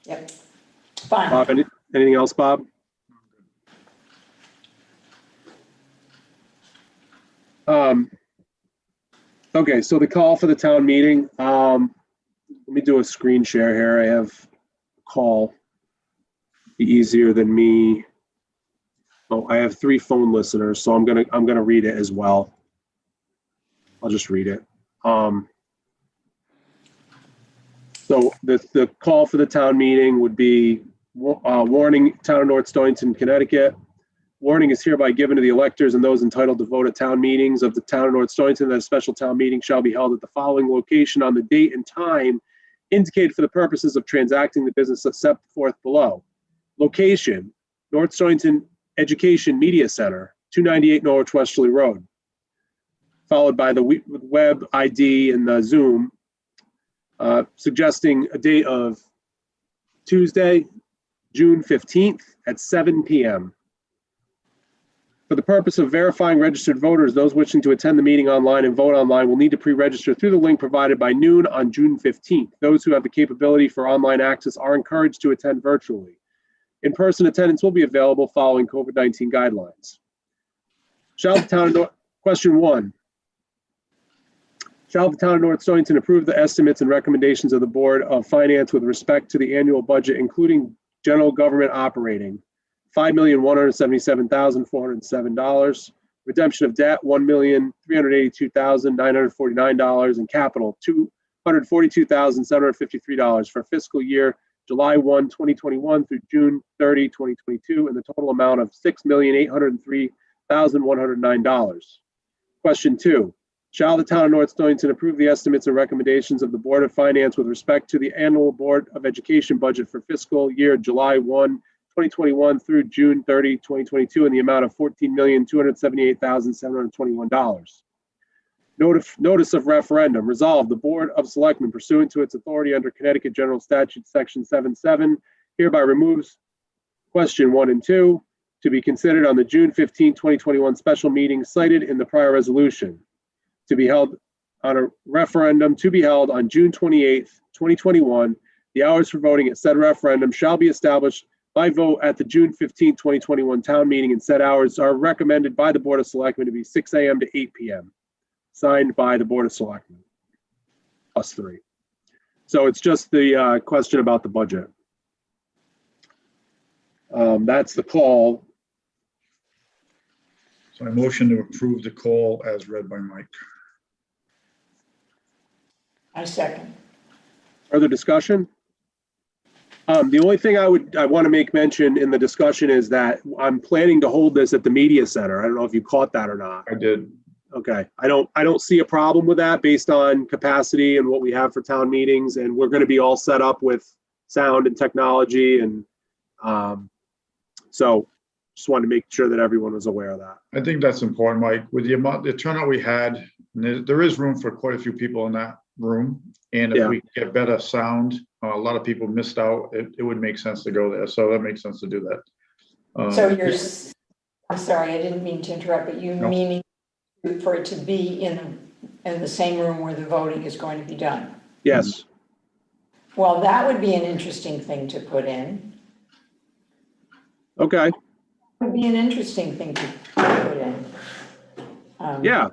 Yep, fine. Bob, anything else, Bob? Okay, so the call for the town meeting. Let me do a screen share here. I have a call. Be easier than me. Oh, I have 3 phone listeners, so I'm gonna read it as well. I'll just read it. So the call for the town meeting would be warning, Town of North Stonington, Connecticut. Warning is hereby given to the electors and those entitled to vote at town meetings of the Town of North Stonington that a special town meeting shall be held at the following location on the date and time indicated for the purposes of transacting the business set forth below. Location, North Stonington Education Media Center, 298 Norwich Westerly Road. Followed by the web ID and the Zoom, suggesting a date of Tuesday, June 15th at 7 p.m. For the purpose of verifying registered voters, those wishing to attend the meeting online and vote online will need to pre-register through the link provided by noon on June 15th. Those who have the capability for online access are encouraged to attend virtually. In-person attendance will be available following COVID-19 guidelines. Question 1. Shall the Town of North Stonington approve the estimates and recommendations of the Board of Finance with respect to the annual budget, including general government operating? $5,177,407. Redemption of debt, $1,382,949, and capital, $242,753 for fiscal year July 1, 2021 through June 30, 2022, and the total amount of $6,803,109. Question 2. Shall the Town of North Stonington approve the estimates and recommendations of the Board of Finance with respect to the annual Board of Education budget for fiscal year July 1, 2021 through June 30, 2022 in the amount of $14,278,721. Notice of referendum. Resolved, the Board of Selectmen, pursuant to its authority under Connecticut General Statute Section 7.7, hereby removes question 1 and 2 to be considered on the June 15, 2021 special meeting cited in the prior resolution, to be held on a referendum to be held on June 28, 2021. The hours for voting at said referendum shall be established by vote at the June 15, 2021 town meeting, and said hours are recommended by the Board of Selectmen to be 6 a.m. to 8 p.m. Signed by the Board of Selectmen, us 3. So it's just the question about the budget. That's the call. So I motion to approve the call as read by Mike. I second. Further discussion? The only thing I want to make mention in the discussion is that I'm planning to hold this at the media center. I don't know if you caught that or not. I did. Okay. I don't see a problem with that based on capacity and what we have for town meetings, and we're going to be all set up with sound and technology, and so just wanted to make sure that everyone was aware of that. I think that's important, Mike. With the turnout we had And there is room for quite a few people in that room. And if Yeah. we get better sound, a lot of people missed out, it would make sense to go there. So that makes sense to do that. So I'm sorry, I didn't mean to interrupt, but you No. meaning for it to be in the same room where the voting is going to be done? Yes. Well, that would be an interesting thing to put in. Okay. Would be an interesting thing to put in. Yeah.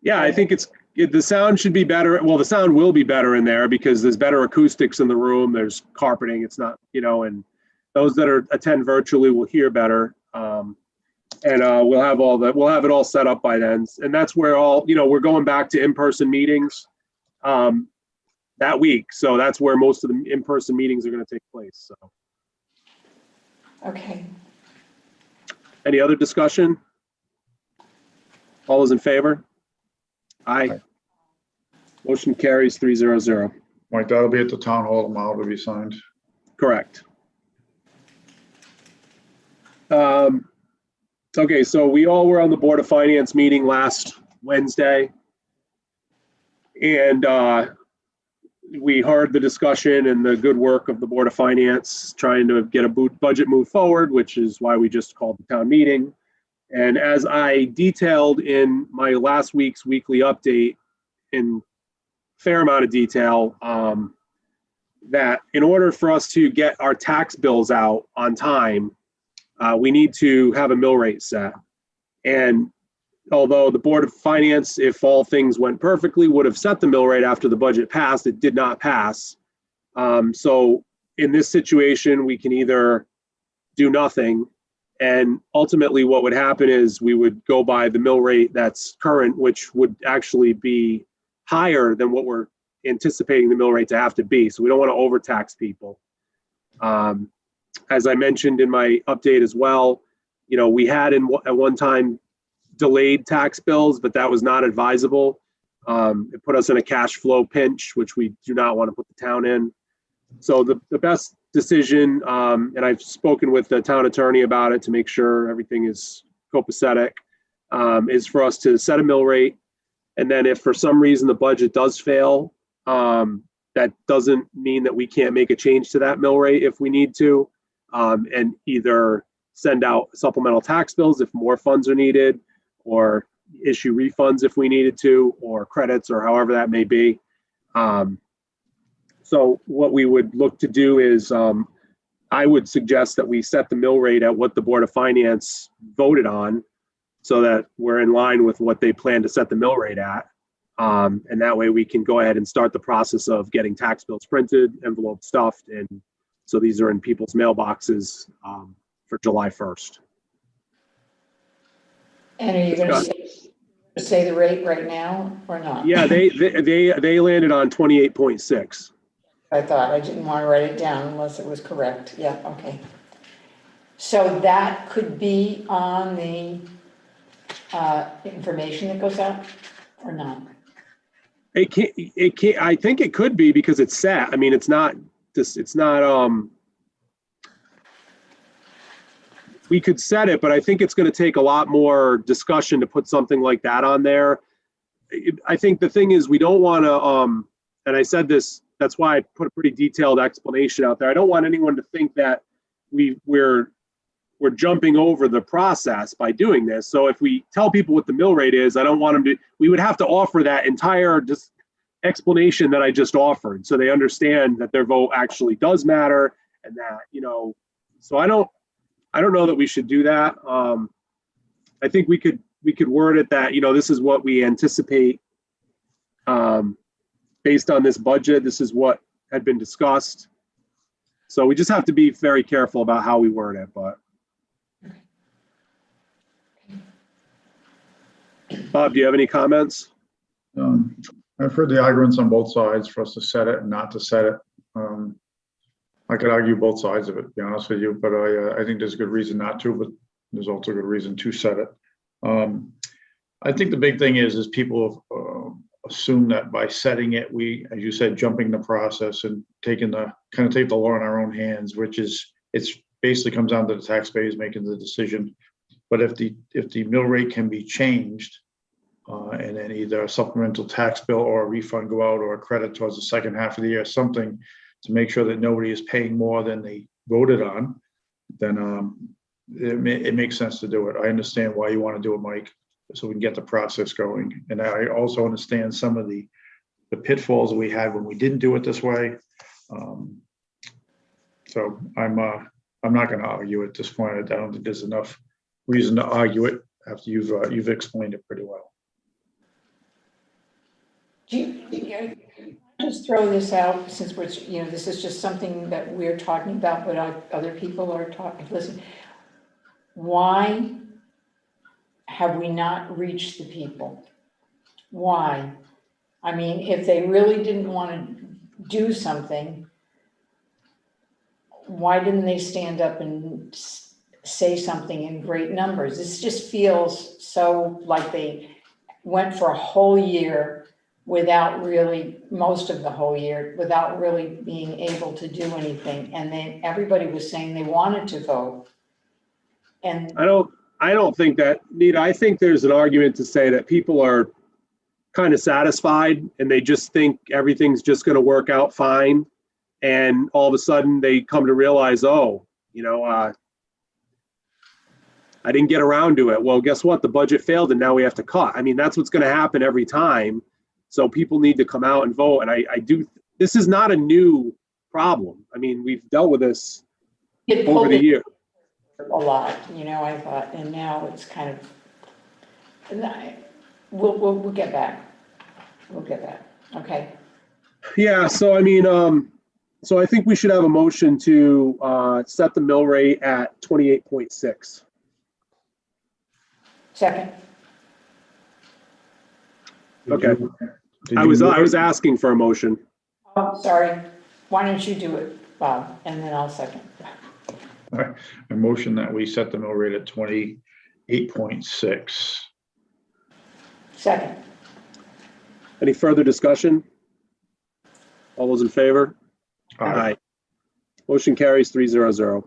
Yeah, I think the sound should be better. Well, the sound will be better in there because there's better acoustics in the room. There's carpeting. It's not, and those that attend virtually will hear better. And we'll have it all set up by then. And that's where we're going back to in-person meetings that week. So that's where most of the in-person meetings are going to take place. So. Okay. Any other discussion? All those in favor? Aye. Motion carries 300. Like that'll be at the town hall tomorrow to be signed. Correct. Okay, so we all were on the Board of Finance meeting last Wednesday. And we heard the discussion and the good work of the Board of Finance trying to get a budget move forward, which is why we just called the town meeting. And as I detailed in my last week's weekly update in fair amount of detail, that in order for us to get our tax bills out on time, we need to have a mill rate set. And although the Board of Finance, if all things went perfectly, would have set the mill rate after the budget passed, it did not pass. So in this situation, we can either do nothing, and ultimately what would happen is we would go by the mill rate that's current, which would actually be higher than what we're anticipating the mill rate to have to be. So we don't want to overtax people. As I mentioned in my update as well, we had at one time delayed tax bills, but that was not advisable. It put us in a cash flow pinch, which we do not want to put the town in. So the best decision, and I've spoken with the town attorney about it to make sure everything is copacetic, is for us to set a mill rate. And then if for some reason the budget does fail, that doesn't mean that we can't make a change to that mill rate if we need to, and either send out supplemental tax bills if more funds are needed, or issue refunds if we needed to, or credits, or however that may be. So what we would look to do is, I would suggest that we set the mill rate at what the Board of Finance voted on, so that we're in line with what they plan to set the mill rate at. And that way we can go ahead and start the process of getting tax bills printed, envelopes stuffed, and so these are in people's mailboxes for July 1st. And are you going to say the rate right now or not? Yeah, they landed on 28.6. I thought, I didn't want to write it down unless it was correct. Yeah, okay. So that could be on the information that goes out or not? It can't, I think it could be because it's set. I mean, it's not, we could set it, but I think it's going to take a lot more discussion to put something like that on there. I think the thing is we don't want to, and I said this, that's why I put a pretty detailed explanation out there. I don't want anyone to think that we're jumping over the process by doing this. So if we tell people what the mill rate is, I don't want them to, we would have to offer that entire explanation that I just offered, so they understand that their vote actually does matter, and that, so I don't know that we should do that. I think we could word it that, this is what we anticipate based on this budget. This is what had been discussed. So we just have to be very careful about how we word it, but. Bob, do you have any comments? I've heard the arguments on both sides for us to set it and not to set it. I could argue both sides of it, to be honest with you, but I think there's a good reason not to, but there's also a good reason to set it. I think the big thing is people assume that by setting it, we, as you said, jumping the process and take the law in our own hands, which is, it's basically comes down to the taxpayers making the decision. But if the mill rate can be changed, and then either a supplemental tax bill or a refund go out, or a credit towards the second half of the year, something to make sure that nobody is paying more than they voted on, then it makes sense to do it. I understand why you want to do it, Mike, so we can get the process going. And I also understand some of the pitfalls we had when we didn't do it this way. So I'm not going to argue at this point. I don't think there's enough reason to argue it after you've explained it pretty well. Just throw this out, since we're, this is just something that we're talking about, but other people are talking, listen. Why have we not reached the people? Why? I mean, if they really didn't want to do something, why didn't they stand up and say something in great numbers? This just feels so like they went for a whole year without really, most of the whole year, without really being able to do anything. And then everybody was saying they wanted to vote. And I don't think that, Nita, I think there's an argument to say that people are kind of satisfied and they just think everything's just going to work out fine. And all of a sudden they come to realize, oh, I didn't get around to it. Well, guess what? The budget failed and now we have to cut. I mean, that's what's going to happen every time. So people need to come out and vote. And this is not a new problem. I mean, we've dealt with this over the year. A lot, I thought, and now it's kind of, we'll get back. We'll get back. Okay. Yeah. So, I mean, so I think we should have a motion to set the mill rate at 28.6. Second. Okay. I was asking for a motion. Oh, sorry. Why don't you do it, Bob, and then I'll second. All right, a motion that we set the mill rate at 28.6. Second. Any further discussion? All those in favor? Aye. Motion carries 300.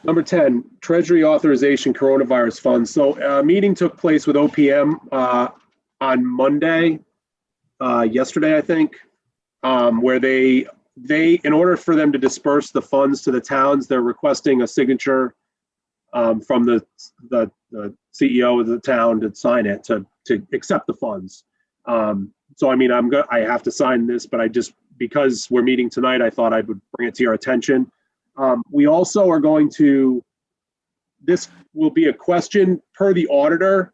Number 10, Treasury authorization coronavirus funds. So a meeting took place with OPM on Monday, yesterday, I think, where they, in order for them to disperse the funds to the towns, they're requesting a signature from the CEO of the town to sign it, to accept the funds. So, I mean, I have to sign this, but because we're meeting tonight, I thought I would bring it to your attention. We also are going to, this will be a question per the auditor.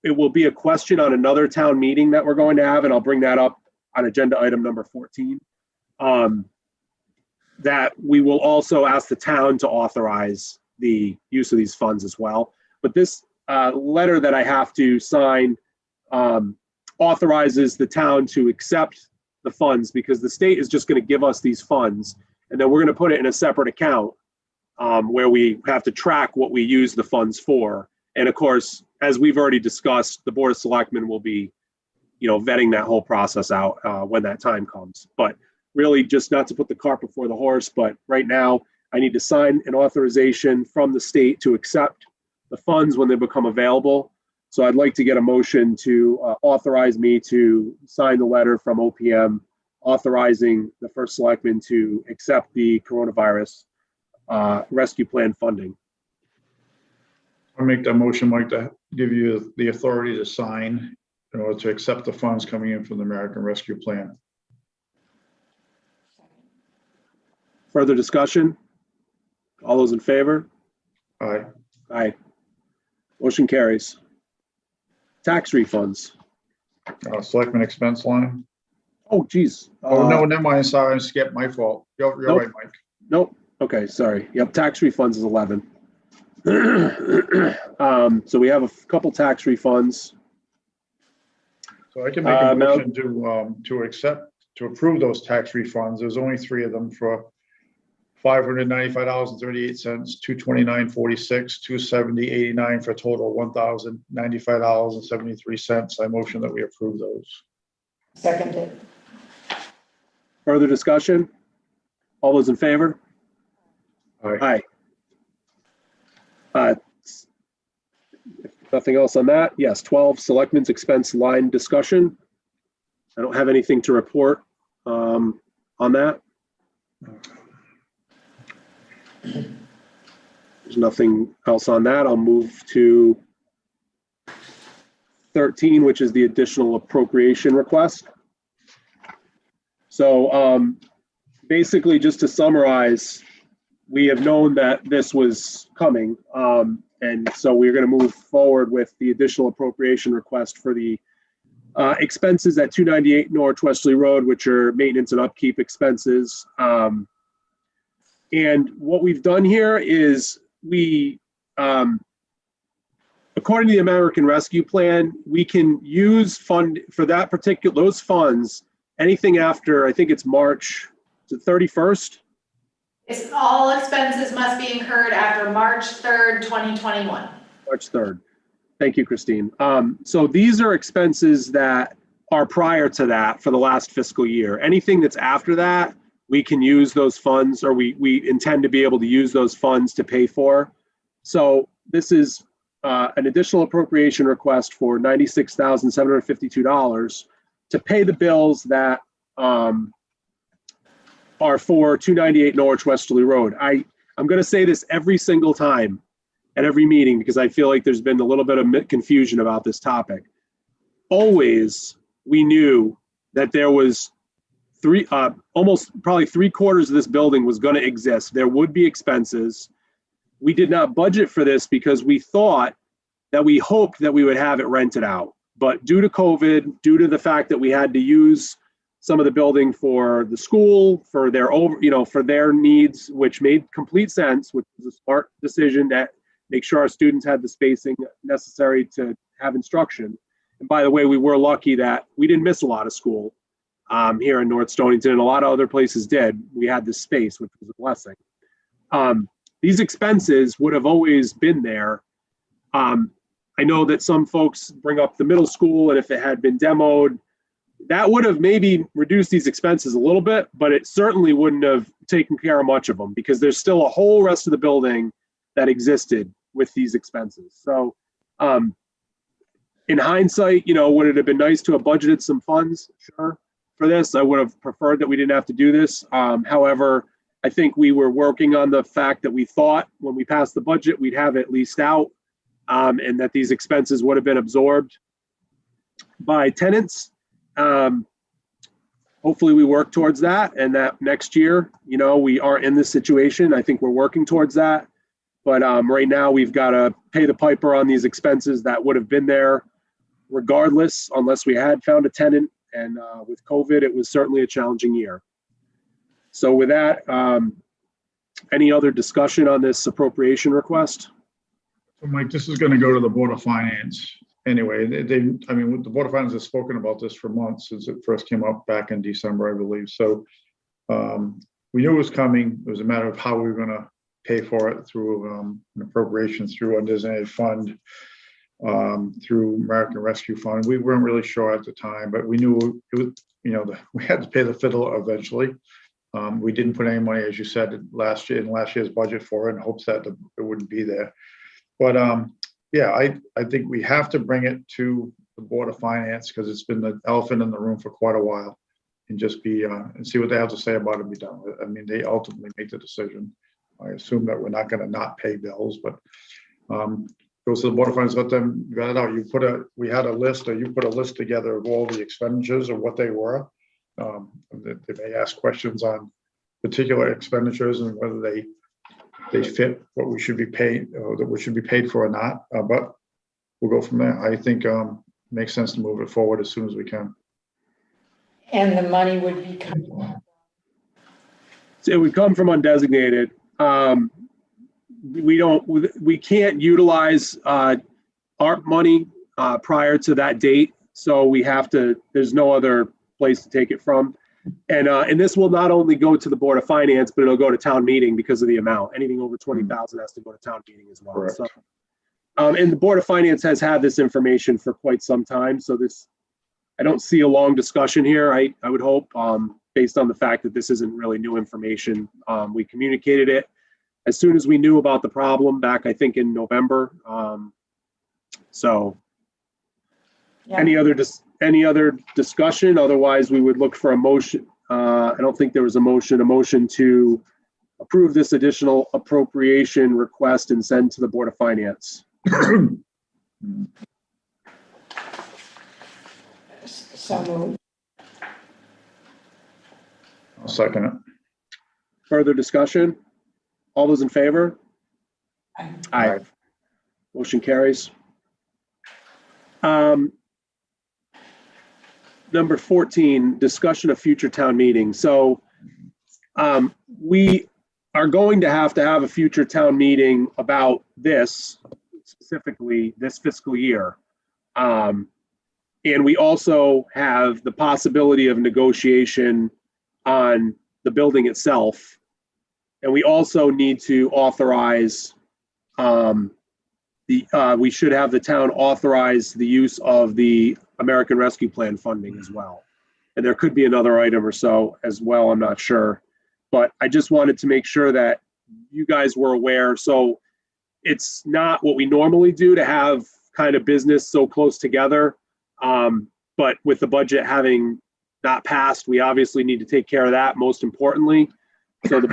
It will be a question on another town meeting that we're going to have, and I'll bring that up on agenda item number 14. That we will also ask the town to authorize the use of these funds as well. But this letter that I have to sign authorizes the town to accept the funds, because the state is just going to give us these funds, and then we're going to put it in a separate account where we have to track what we use the funds for. And of course, as we've already discussed, the Board of Selectmen will be, vetting that whole process out when that time comes. But really, just not to put the cart before the horse, but right now I need to sign an authorization from the state to accept the funds when they become available. So I'd like to get a motion to authorize me to sign the letter from OPM authorizing the first selectman to accept the coronavirus rescue plan funding. I'll make that motion, Mike, to give you the authority to sign in order to accept the funds coming in from the American Rescue Plan. Further discussion? All those in favor? Aye. Aye. Motion carries. Tax refunds. Selectmen expense line. Oh, geez. Oh, no, never mind. Sorry, I skipped. My fault. You're Nope. right, Mike. Nope. Okay, sorry. Yep, tax refunds is 11. So we have a couple tax refunds. So I can make a motion to approve those tax refunds. There's only 3 of them for $595.38, $229.46, $270.89 for a total of $1,095.73. I motion that we approve those. Seconded. Further discussion? All those in favor? Aye. Aye. Nothing else on that? Yes, 12, Selectmen's expense line discussion. I don't have anything to report on that. There's nothing else on that. I'll move to 13, which is the additional appropriation request. So basically, just to summarize, we have known that this was coming. And so we're going to move forward with the additional appropriation request for the expenses at 298 Norwich Westerly Road, which are maintenance and upkeep expenses. And what we've done here is we, according to the American Rescue Plan, we can use fund for that particular, those funds, anything after, I think it's March the 31st. It's all expenses must be incurred after March 3rd, 2021. March 3rd. Thank you, Christine. So these are expenses that are prior to that for the last fiscal year. Anything that's after that, we can use those funds, or we intend to be able to use those funds to pay for. So this is an additional appropriation request for $96,752 to pay the bills that are for 298 Norwich Westerly Road. I'm going to say this every single time at every meeting because I feel like there's been a little bit of confusion about this topic. Always, we knew that there was almost probably 3/4 of this building was going to exist. There would be expenses. We did not budget for this because we hoped that we would have it rented out. But due to COVID, due to the fact that we had to use some of the building for the school, for their for their needs, which made complete sense, which was a smart decision to make sure our students had the spacing necessary to have instruction. And by the way, we were lucky that we didn't miss a lot of school here in North Stonington, and a lot of other places did. We had this space, which was a blessing. These expenses would have always been there. I know that some folks bring up the middle school, and if it had been demoed, that would have maybe reduced these expenses a little bit, but it certainly wouldn't have taken care of much of them because there's still a whole rest of the building that existed with these expenses. So in hindsight, would it have been nice to have budgeted some funds? Sure. For this, I would have preferred that we didn't have to do this. However, I think we were working on the fact that we thought when we passed the budget, we'd have it leased out and that these expenses would have been absorbed by tenants. Hopefully we work towards that, and that next year, we aren't in this situation. I think we're working towards that. But right now we've got to pay the piper on these expenses that would have been there regardless, unless we had found a tenant. And with COVID, it was certainly a challenging year. So with that, any other discussion on this appropriation request? So Mike, this is going to go to the Board of Finance. Anyway, the Board of Finance has spoken about this for months since it first came up back in December, I believe. So we knew it was coming. It was a matter of how we were going to pay for it through an appropriation, through a designated fund, through American Rescue Fund. We weren't really sure at the time, but we knew it was, we had to pay the fiddle eventually. We didn't put any money, as you said, in last year's budget for it in hopes that it wouldn't be there. But yeah, I think we have to bring it to the Board of Finance because it's been the elephant in the room for quite a while, and just be and see what they have to say about it and be done with it. I mean, they ultimately make the decision. I assume that we're not going to not pay bills, but goes to the Board of Finance, let them vet it out. We had a list, or you put a list together of all the expenditures or what they were. They may ask questions on particular expenditures and whether they fit what we should be paid, or that we should be paid for or not. But we'll go from there. I think makes sense to move it forward as soon as we can. And the money would be coming. So it would come from undesignated. We can't utilize ARP money prior to that date. So we have to, there's no other place to take it from. And this will not only go to the Board of Finance, but it'll go to town meeting because of the amount. Anything over 20,000 has to go to town meeting as well. Correct. So, and the Board of Finance has had this information for quite some time. So I don't see a long discussion here. I would hope, based on the fact that this isn't really new information. We communicated it as soon as we knew about the problem back, I think in November. So Yeah. any other discussion? Otherwise, we would look for a motion. I don't think there was a motion to approve this additional appropriation request and send to the Board of Finance. So moved. I'll second it. Further discussion? All those in favor? Aye. Aye. Motion carries. Number 14, discussion of future town meeting. So we are going to have a future town meeting about this, specifically this fiscal year. And we also have the possibility of negotiation on the building itself. And we also need to authorize, we should have the town authorize the use of the American Rescue Plan funding as well. And there could be another item or so as well, I'm not sure. But I just wanted to make sure that you guys were aware. So it's not what we normally do to have kind of business so close together. But with the budget having not passed, we obviously need to take care of that most importantly. So the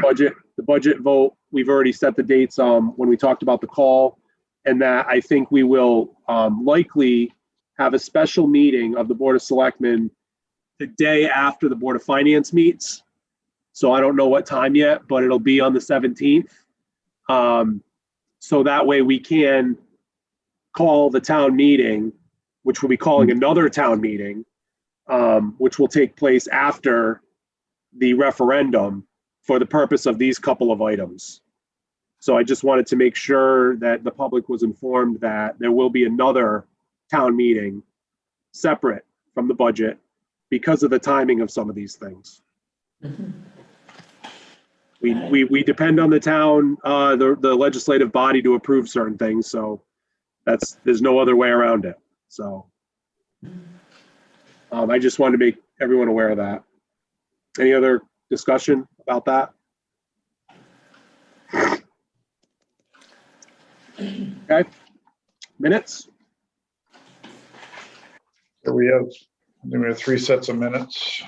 budget vote, we've already set the dates when we talked about the call, and that I think we will likely have a special meeting of the Board of Selectmen the day after the Board of Finance meets. So I don't know what time yet, but it'll be on the 17th. So that way we can call the town meeting, which will be calling another town meeting, which will take place after the referendum for the purpose of these couple of items. So I just wanted to make sure that the public was informed that there will be another town meeting separate from the budget because of the timing of some of these things. We depend on the town, the legislative body to approve certain things, so there's no other way around it. So I just wanted to make everyone aware of that. Any other discussion about that? Okay, minutes? So I think we have 3 sets of minutes.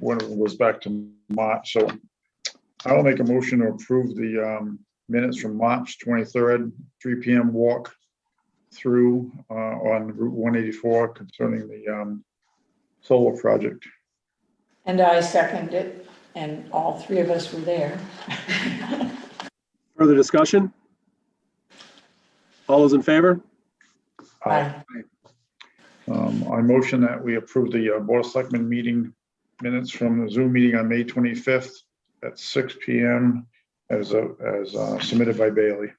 One of them goes back to March, so I'll make a motion to approve the minutes from March 23rd, 3 p.m. walk through on Route 184 concerning the solar project. And I second it, and all 3 of us were there. Further discussion? All those in favor? Aye. I motion that we approve the Board of Selectmen meeting minutes from the Zoom meeting on May 25th at 6 p.m. as submitted by Bailey.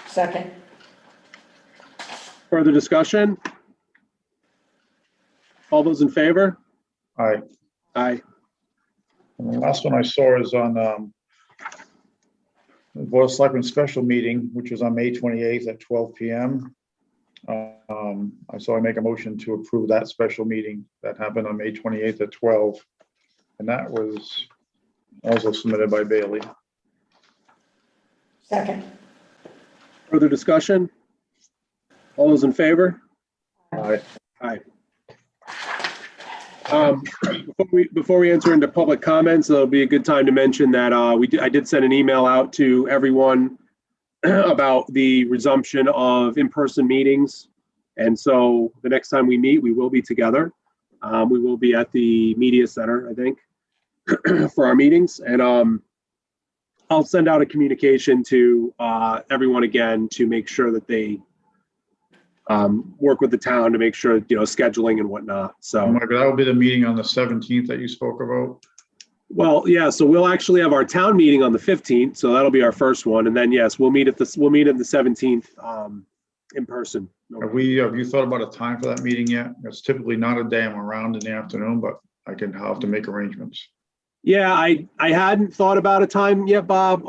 Second. Further discussion? All those in favor? Aye. Aye. And the last one I saw is on the Board of Selectmen special meeting, which was on May 28th at 12 p.m. I make a motion to approve that special meeting that happened on May 28th at 12. And that was also submitted by Bailey. Second. Further discussion? All those in favor? Aye. Aye. Before we enter into public comments, it'll be a good time to mention that I did send an email out to everyone about the resumption of in-person meetings. And so the next time we meet, we will be together. We will be at the media center, I think, for our meetings. And I'll send out a communication to everyone again to make sure that they work with the town to make sure, scheduling and whatnot. So, Mike, that will be the meeting on the 17th that you spoke about. well, yeah, so we'll actually have our town meeting on the 15th. So that'll be our first one. And then, yes, we'll meet at the 17th in person. Have you thought about a time for that meeting yet? It's typically not a day I'm around in the afternoon, but I can have to make arrangements. Yeah, I hadn't thought about a time yet, Bob.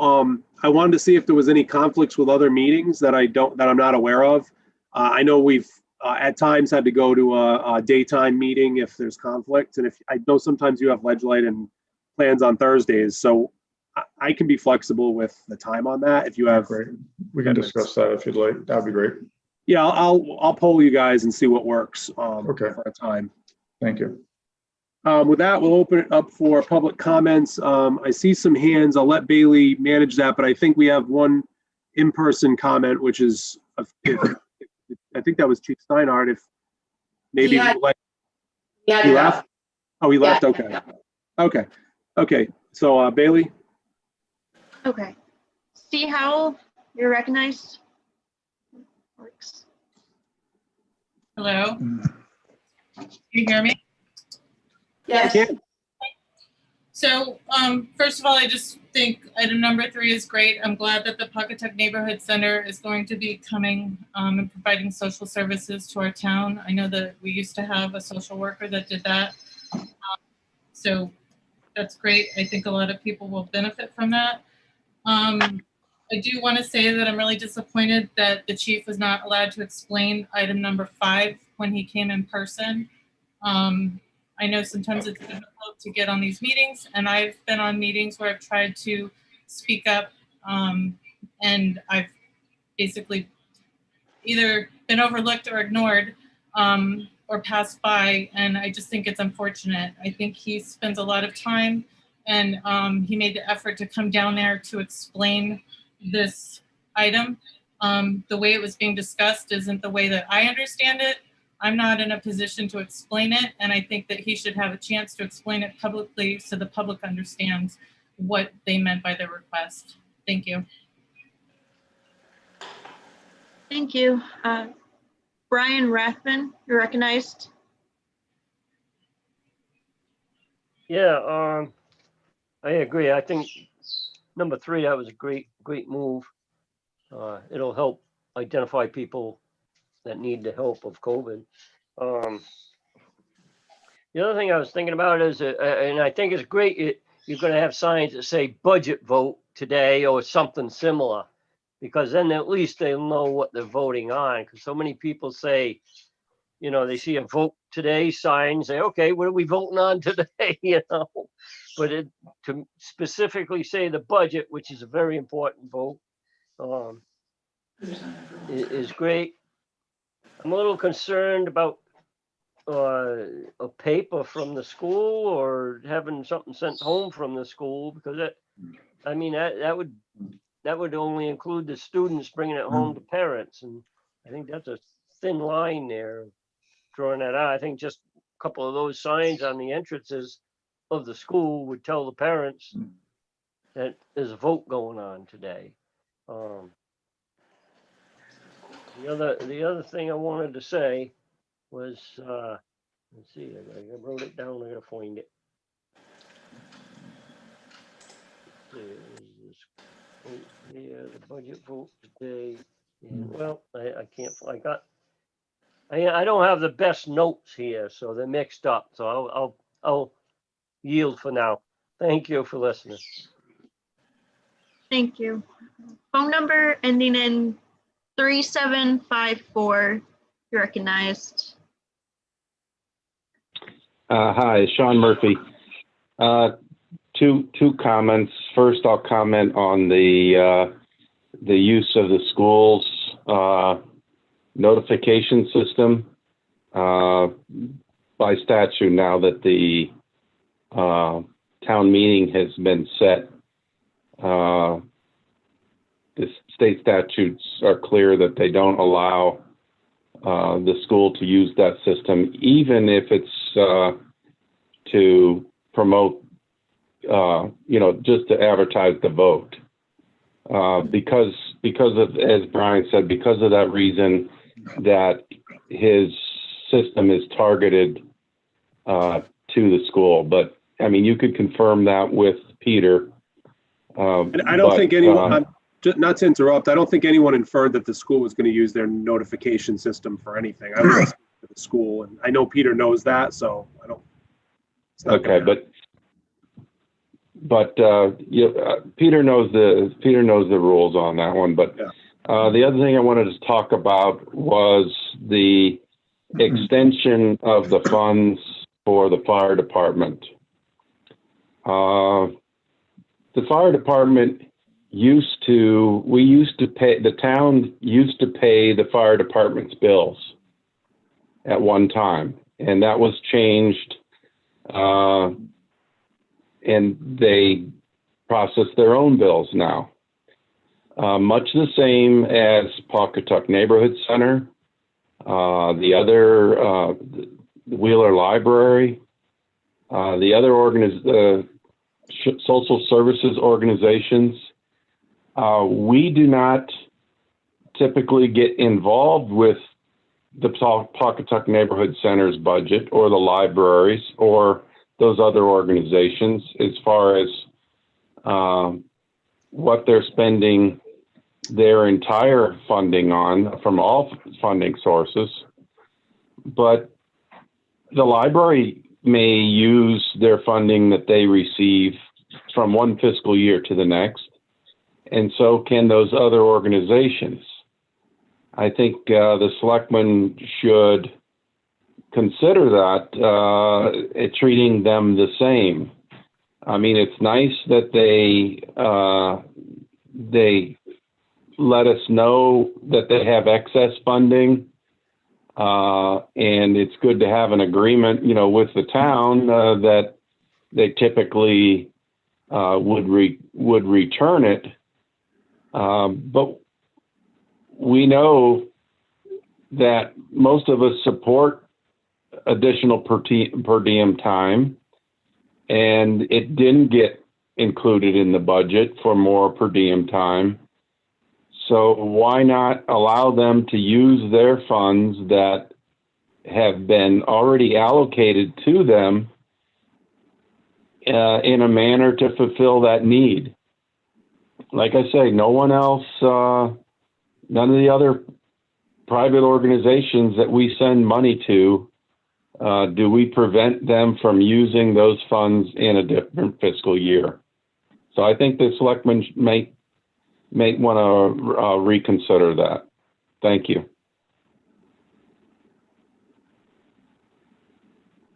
I wanted to see if there was any conflicts with other meetings that I'm not aware of. I know we've at times had to go to a daytime meeting if there's conflict, and if I know sometimes you have lead light and plans on Thursdays, so I can be flexible with the time on that if you have. Great. We can discuss that if you'd like. That'd be great. Yeah, I'll poll you guys and see what works Okay. for a time. Thank you. With that, we'll open it up for public comments. I see some hands. I'll let Bailey manage that, but I think we have one in-person comment, which is, I think that was Chief Steinhardt. If maybe He had- you'd like, Yeah. he left? Oh, he left. Yeah. Okay. Okay. So Bailey. Okay. See how you're recognized? Works. Hello? Can you hear me? Yes. Can. So, first of all, I just think item number 3 is great. I'm glad that the Pawcatuck Neighborhood Center is going to be coming and providing social services to our town. I know that we used to have a social worker that did that. So that's great. I think a lot of people will benefit from that. I do want to say that I'm really disappointed that the chief was not allowed to explain item number 5 when he came in person. I know sometimes it's difficult to get on these meetings, and I've been on meetings where I've tried to speak up, and I've basically either been overlooked or ignored, or passed by, and I just think it's unfortunate. I think he spends a lot of time, and he made the effort to come down there to explain this item. The way it was being discussed isn't the way that I understand it. I'm not in a position to explain it, and I think that he should have a chance to explain it publicly so the public understands what they meant by their request. Thank you. Thank you. Brian Rathman, you're recognized. Yeah, I agree. I think number 3, that was a great move. It'll help identify people that need the help of COVID. The other thing I was thinking about is, and I think it's great, you're going to have signs that say budget vote today or something similar, because then at least they'll know what they're voting on. Because so many people say, you know, they see a vote today sign, say, okay, what are we voting on today? You know, but to specifically say the budget, which is a very important vote, is great. I'm a little concerned about a paper from the school or having something sent home from the school, because that would only include the students bringing it home to parents, and I think that's a thin line there, drawing that out. I think just a couple of those signs on the entrances of the school would tell the parents that there's a vote going on today. The other thing I wanted to say was, let's see, I wrote it down, I gotta find it. Here, the budget vote today, and well, I can't, I don't have the best notes here, so they're mixed up, so I'll yield for now. Thank you for listening. Thank you. Phone number ending in 3754, you're recognized. Hi, Sean Murphy. Two comments. First, I'll comment on the use of the school's notification system. By statute, now that the town meeting has been set, the state statutes are clear that they don't allow the school to use that system, even if it's to promote, just to advertise the vote. Because of, as Brian said, because of that reason, that his system is targeted to the school. But I mean, you could confirm that with Peter. And I don't think anyone, not to interrupt, I don't think anyone inferred that the school was going to use their notification system for anything. I was listening to the school, and I know Peter knows that, so I don't. Okay, but Peter knows the rules on that one. But yeah. The other thing I wanted to talk about was the extension of the funds for the fire department. the fire department the town used to pay the fire department's bills at one time, and that was changed, and they process their own bills now. Much the same as Pawcatuck Neighborhood Center, the Wheeler Library, the other social services organizations. We do not typically get involved with the Pawcatuck Neighborhood Center's budget or the libraries or those other organizations as far as what they're spending their entire funding on from all funding sources. But the library may use their funding that they receive from one fiscal year to the next, and so can those other organizations. I think the selectmen should consider that, treating them the same. I mean, it's nice that they let us know that they have excess funding, and it's good to have an agreement, with the town that they typically would return it. But we know that most of us support additional per diem time, and it didn't get included in the budget for more per diem time. So why not allow them to use their funds that have been already allocated to them in a manner to fulfill that need? Like I say, no one else, none of the other private organizations that we send money to, do we prevent them from using those funds in a different fiscal year. So I think the selectmen may want to reconsider that. Thank you.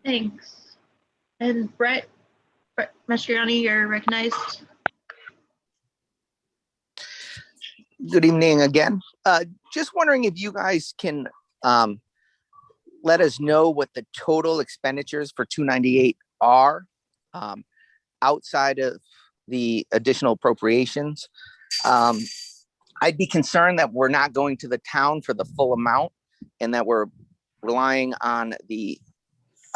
Thanks. And Brett Mastriani, you're recognized. Good evening again. Just wondering if you guys can let us know what the total expenditures for 298 are outside of the additional appropriations. I'd be concerned that we're not going to the town for the full amount and that we're relying on the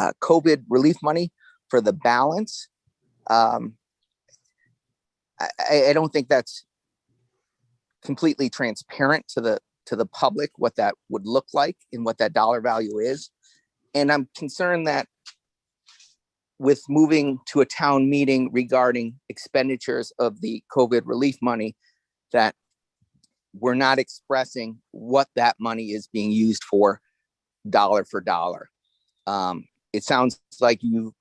COVID relief money for the balance. I don't think that's completely transparent to the public what that would look like and what that dollar value is. And I'm concerned that with moving to a town meeting regarding expenditures of the COVID relief money, that we're not expressing what that money is being used for dollar for dollar. It sounds like you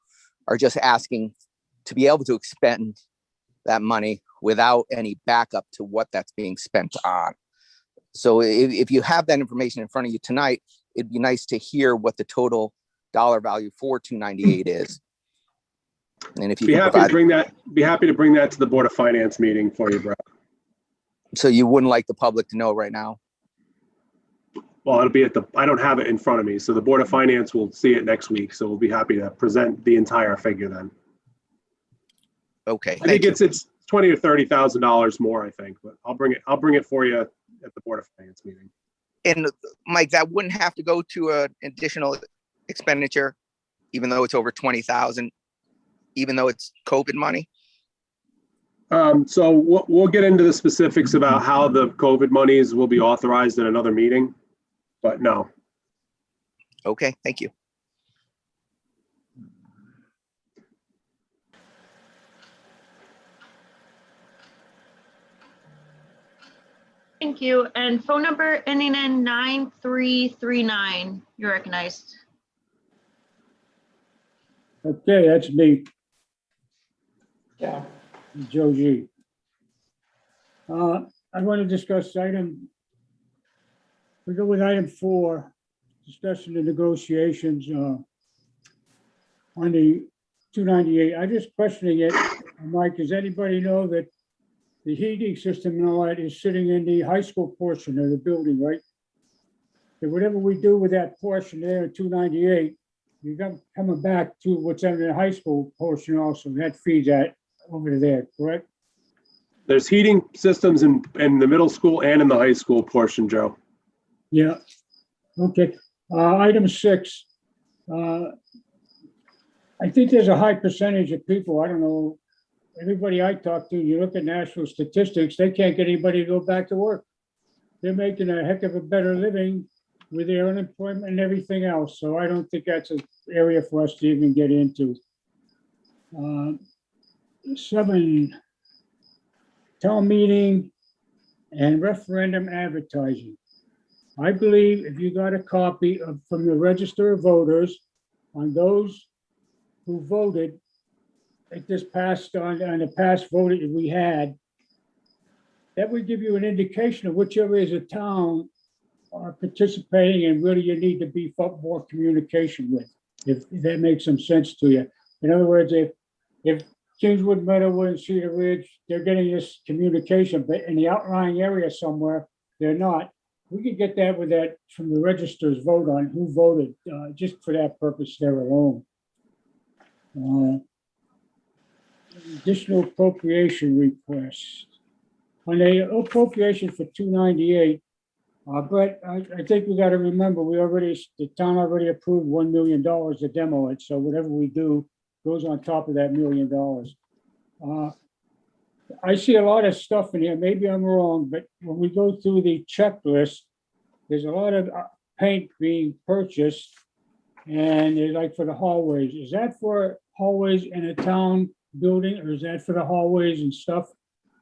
are just asking to be able to expend that money without any backup to what that's being spent on. So if you have that information in front of you tonight, it'd be nice to hear what the total dollar value for 298 is. And if you Be can happy provide, to bring that to the Board of Finance meeting for you, Brett. so you wouldn't like the public to know right now? Well, it'll be I don't have it in front of me, so the Board of Finance will see it next week. So we'll be happy to present the entire figure then. Okay, I think it's $20,000 or $30,000 more, I think, but I'll bring it for you at the Board of Finance meeting. And Mike, that wouldn't have to go to an additional expenditure, even though it's over 20,000, even though it's COVID money? So we'll get into the specifics about how the COVID monies will be authorized in another meeting, but no. Okay, thank you. Thank you. And phone number ending in 9339, you're recognized. Okay, that's me, Yeah. Joe G. I want to discuss we go with item 4, discussing the negotiations on the 298, I just questioning it, Mike, does anybody know that the heating system and all that is sitting in the high school portion of the building, right? So whatever we do with that portion there in 298, you're coming back to what's in the high school portion also, that feeds that over to there, correct? There's heating systems in the middle school and in the high school portion, Joe. Yeah, okay. Item 6. I think there's a high percentage of people, I don't know, everybody I talk to, you look at national statistics, they can't get anybody to go back to work. They're making a heck of a better living with their unemployment and everything else. So I don't think that's an area for us to even get into. 7, town meeting and referendum advertising. I believe if you got a copy from the register of voters on those who voted at this past, on the past vote that we had, that would give you an indication of which areas of town are participating and really you need to beef up more communication with, if that makes some sense to you. In other words, if Kingswood, Meadowwood, and Cedar Ridge, they're getting this communication, but in the outlying area somewhere, they're not. We could get that with that from the register's vote on who voted, just for that purpose there alone. Additional appropriation request. On the appropriation for 298, but I think we got to remember, the town already approved $1 million to demo it. So whatever we do goes on top of that $1 million. I see a lot of stuff in here. Maybe I'm wrong, but when we go through the checklist, there's a lot of paint being purchased, and they're like for the hallways. Is that for hallways in a town building, or is that for the hallways and stuff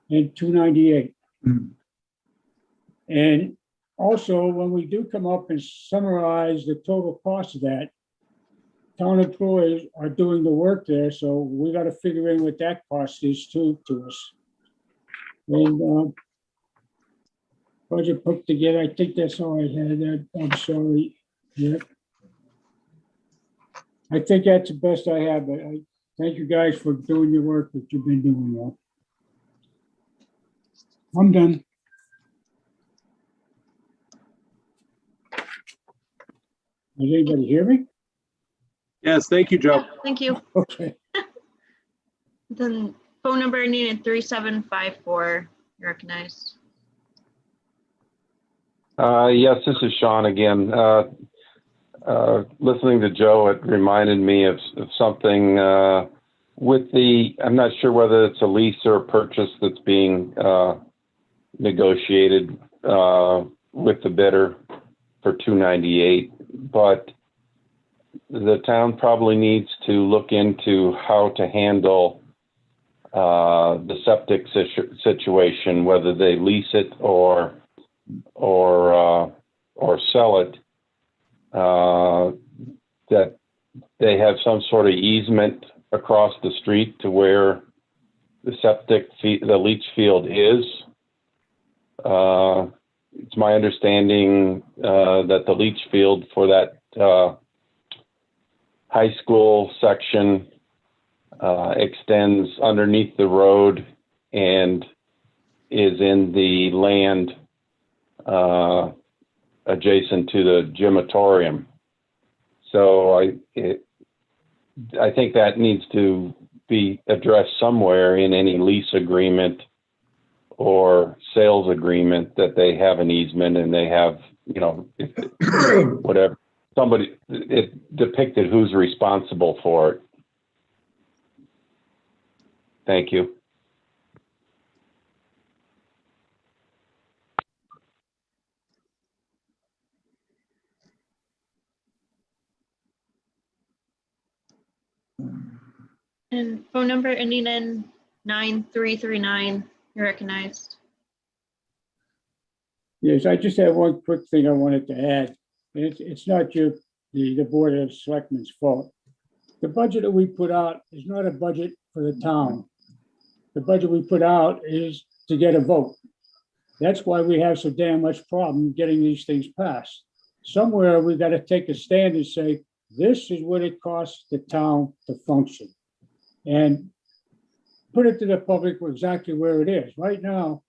in 298? And also, when we do come up and summarize the total cost of that, town employees are doing the work there, so we got to figure in what that cost is too to us. And budget put together, I think that's all I had. I'm sorry. Yeah. I think that's the best I have, but I thank you guys for doing your work that you've been doing. Well, I'm done. Does anybody hear me? Yes, thank you, Joe. Thank you. Okay. Then phone number ending in 3754, you're recognized. Yes, this is Sean again. Listening to Joe, it reminded me of something with I'm not sure whether it's a lease or a purchase that's being negotiated with the bidder for 298, but the town probably needs to look into how to handle the septic situation, whether they lease it or sell it, that they have some sort of easement across the street to where the leach field is. It's my understanding that the leach field for that high school section extends underneath the road and is in the land adjacent to the gymatorium. So I think that needs to be addressed somewhere in any lease agreement or sales agreement, that they have an easement and they have, whatever, it depicted who's responsible for it. Thank you. And phone number ending in 9339, you're recognized. Yes, I just have one quick thing I wanted to add. It's not the Board of Selectmen's fault. The budget that we put out is not a budget for the town. The budget we put out is to get a vote. That's why we have so damn much problem getting these things passed. Somewhere we got to take a stand and say, this is what it costs the town to function. and put it to the public exactly where it is. Right now,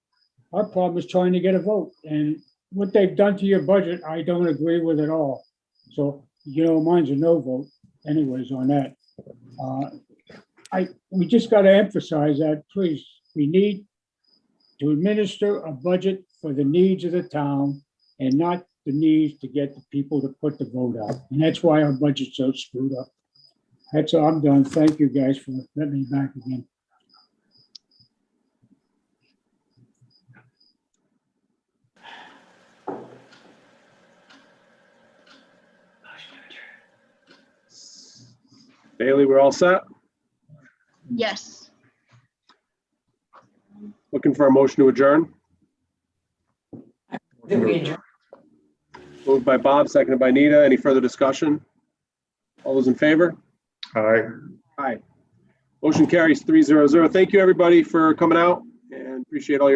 our problem is trying to get a vote, and what they've done to your budget, I don't agree with at all. So, mine's a no vote anyways on that. We just gotta emphasize that, please, we need to administer a budget for the needs of the town and not the needs to get the people to put the vote out. And that's why our budget's so screwed up. That's all, I'm done. Thank you guys for letting me back again. Bailey, we're all set? Yes. Looking for a motion to adjourn? That we adjourn. Moved by Bob, seconded by Nita. Any further discussion? All those in favor? Aye. Aye. Motion carries 300. Thank you, everybody, for coming out, and appreciate all your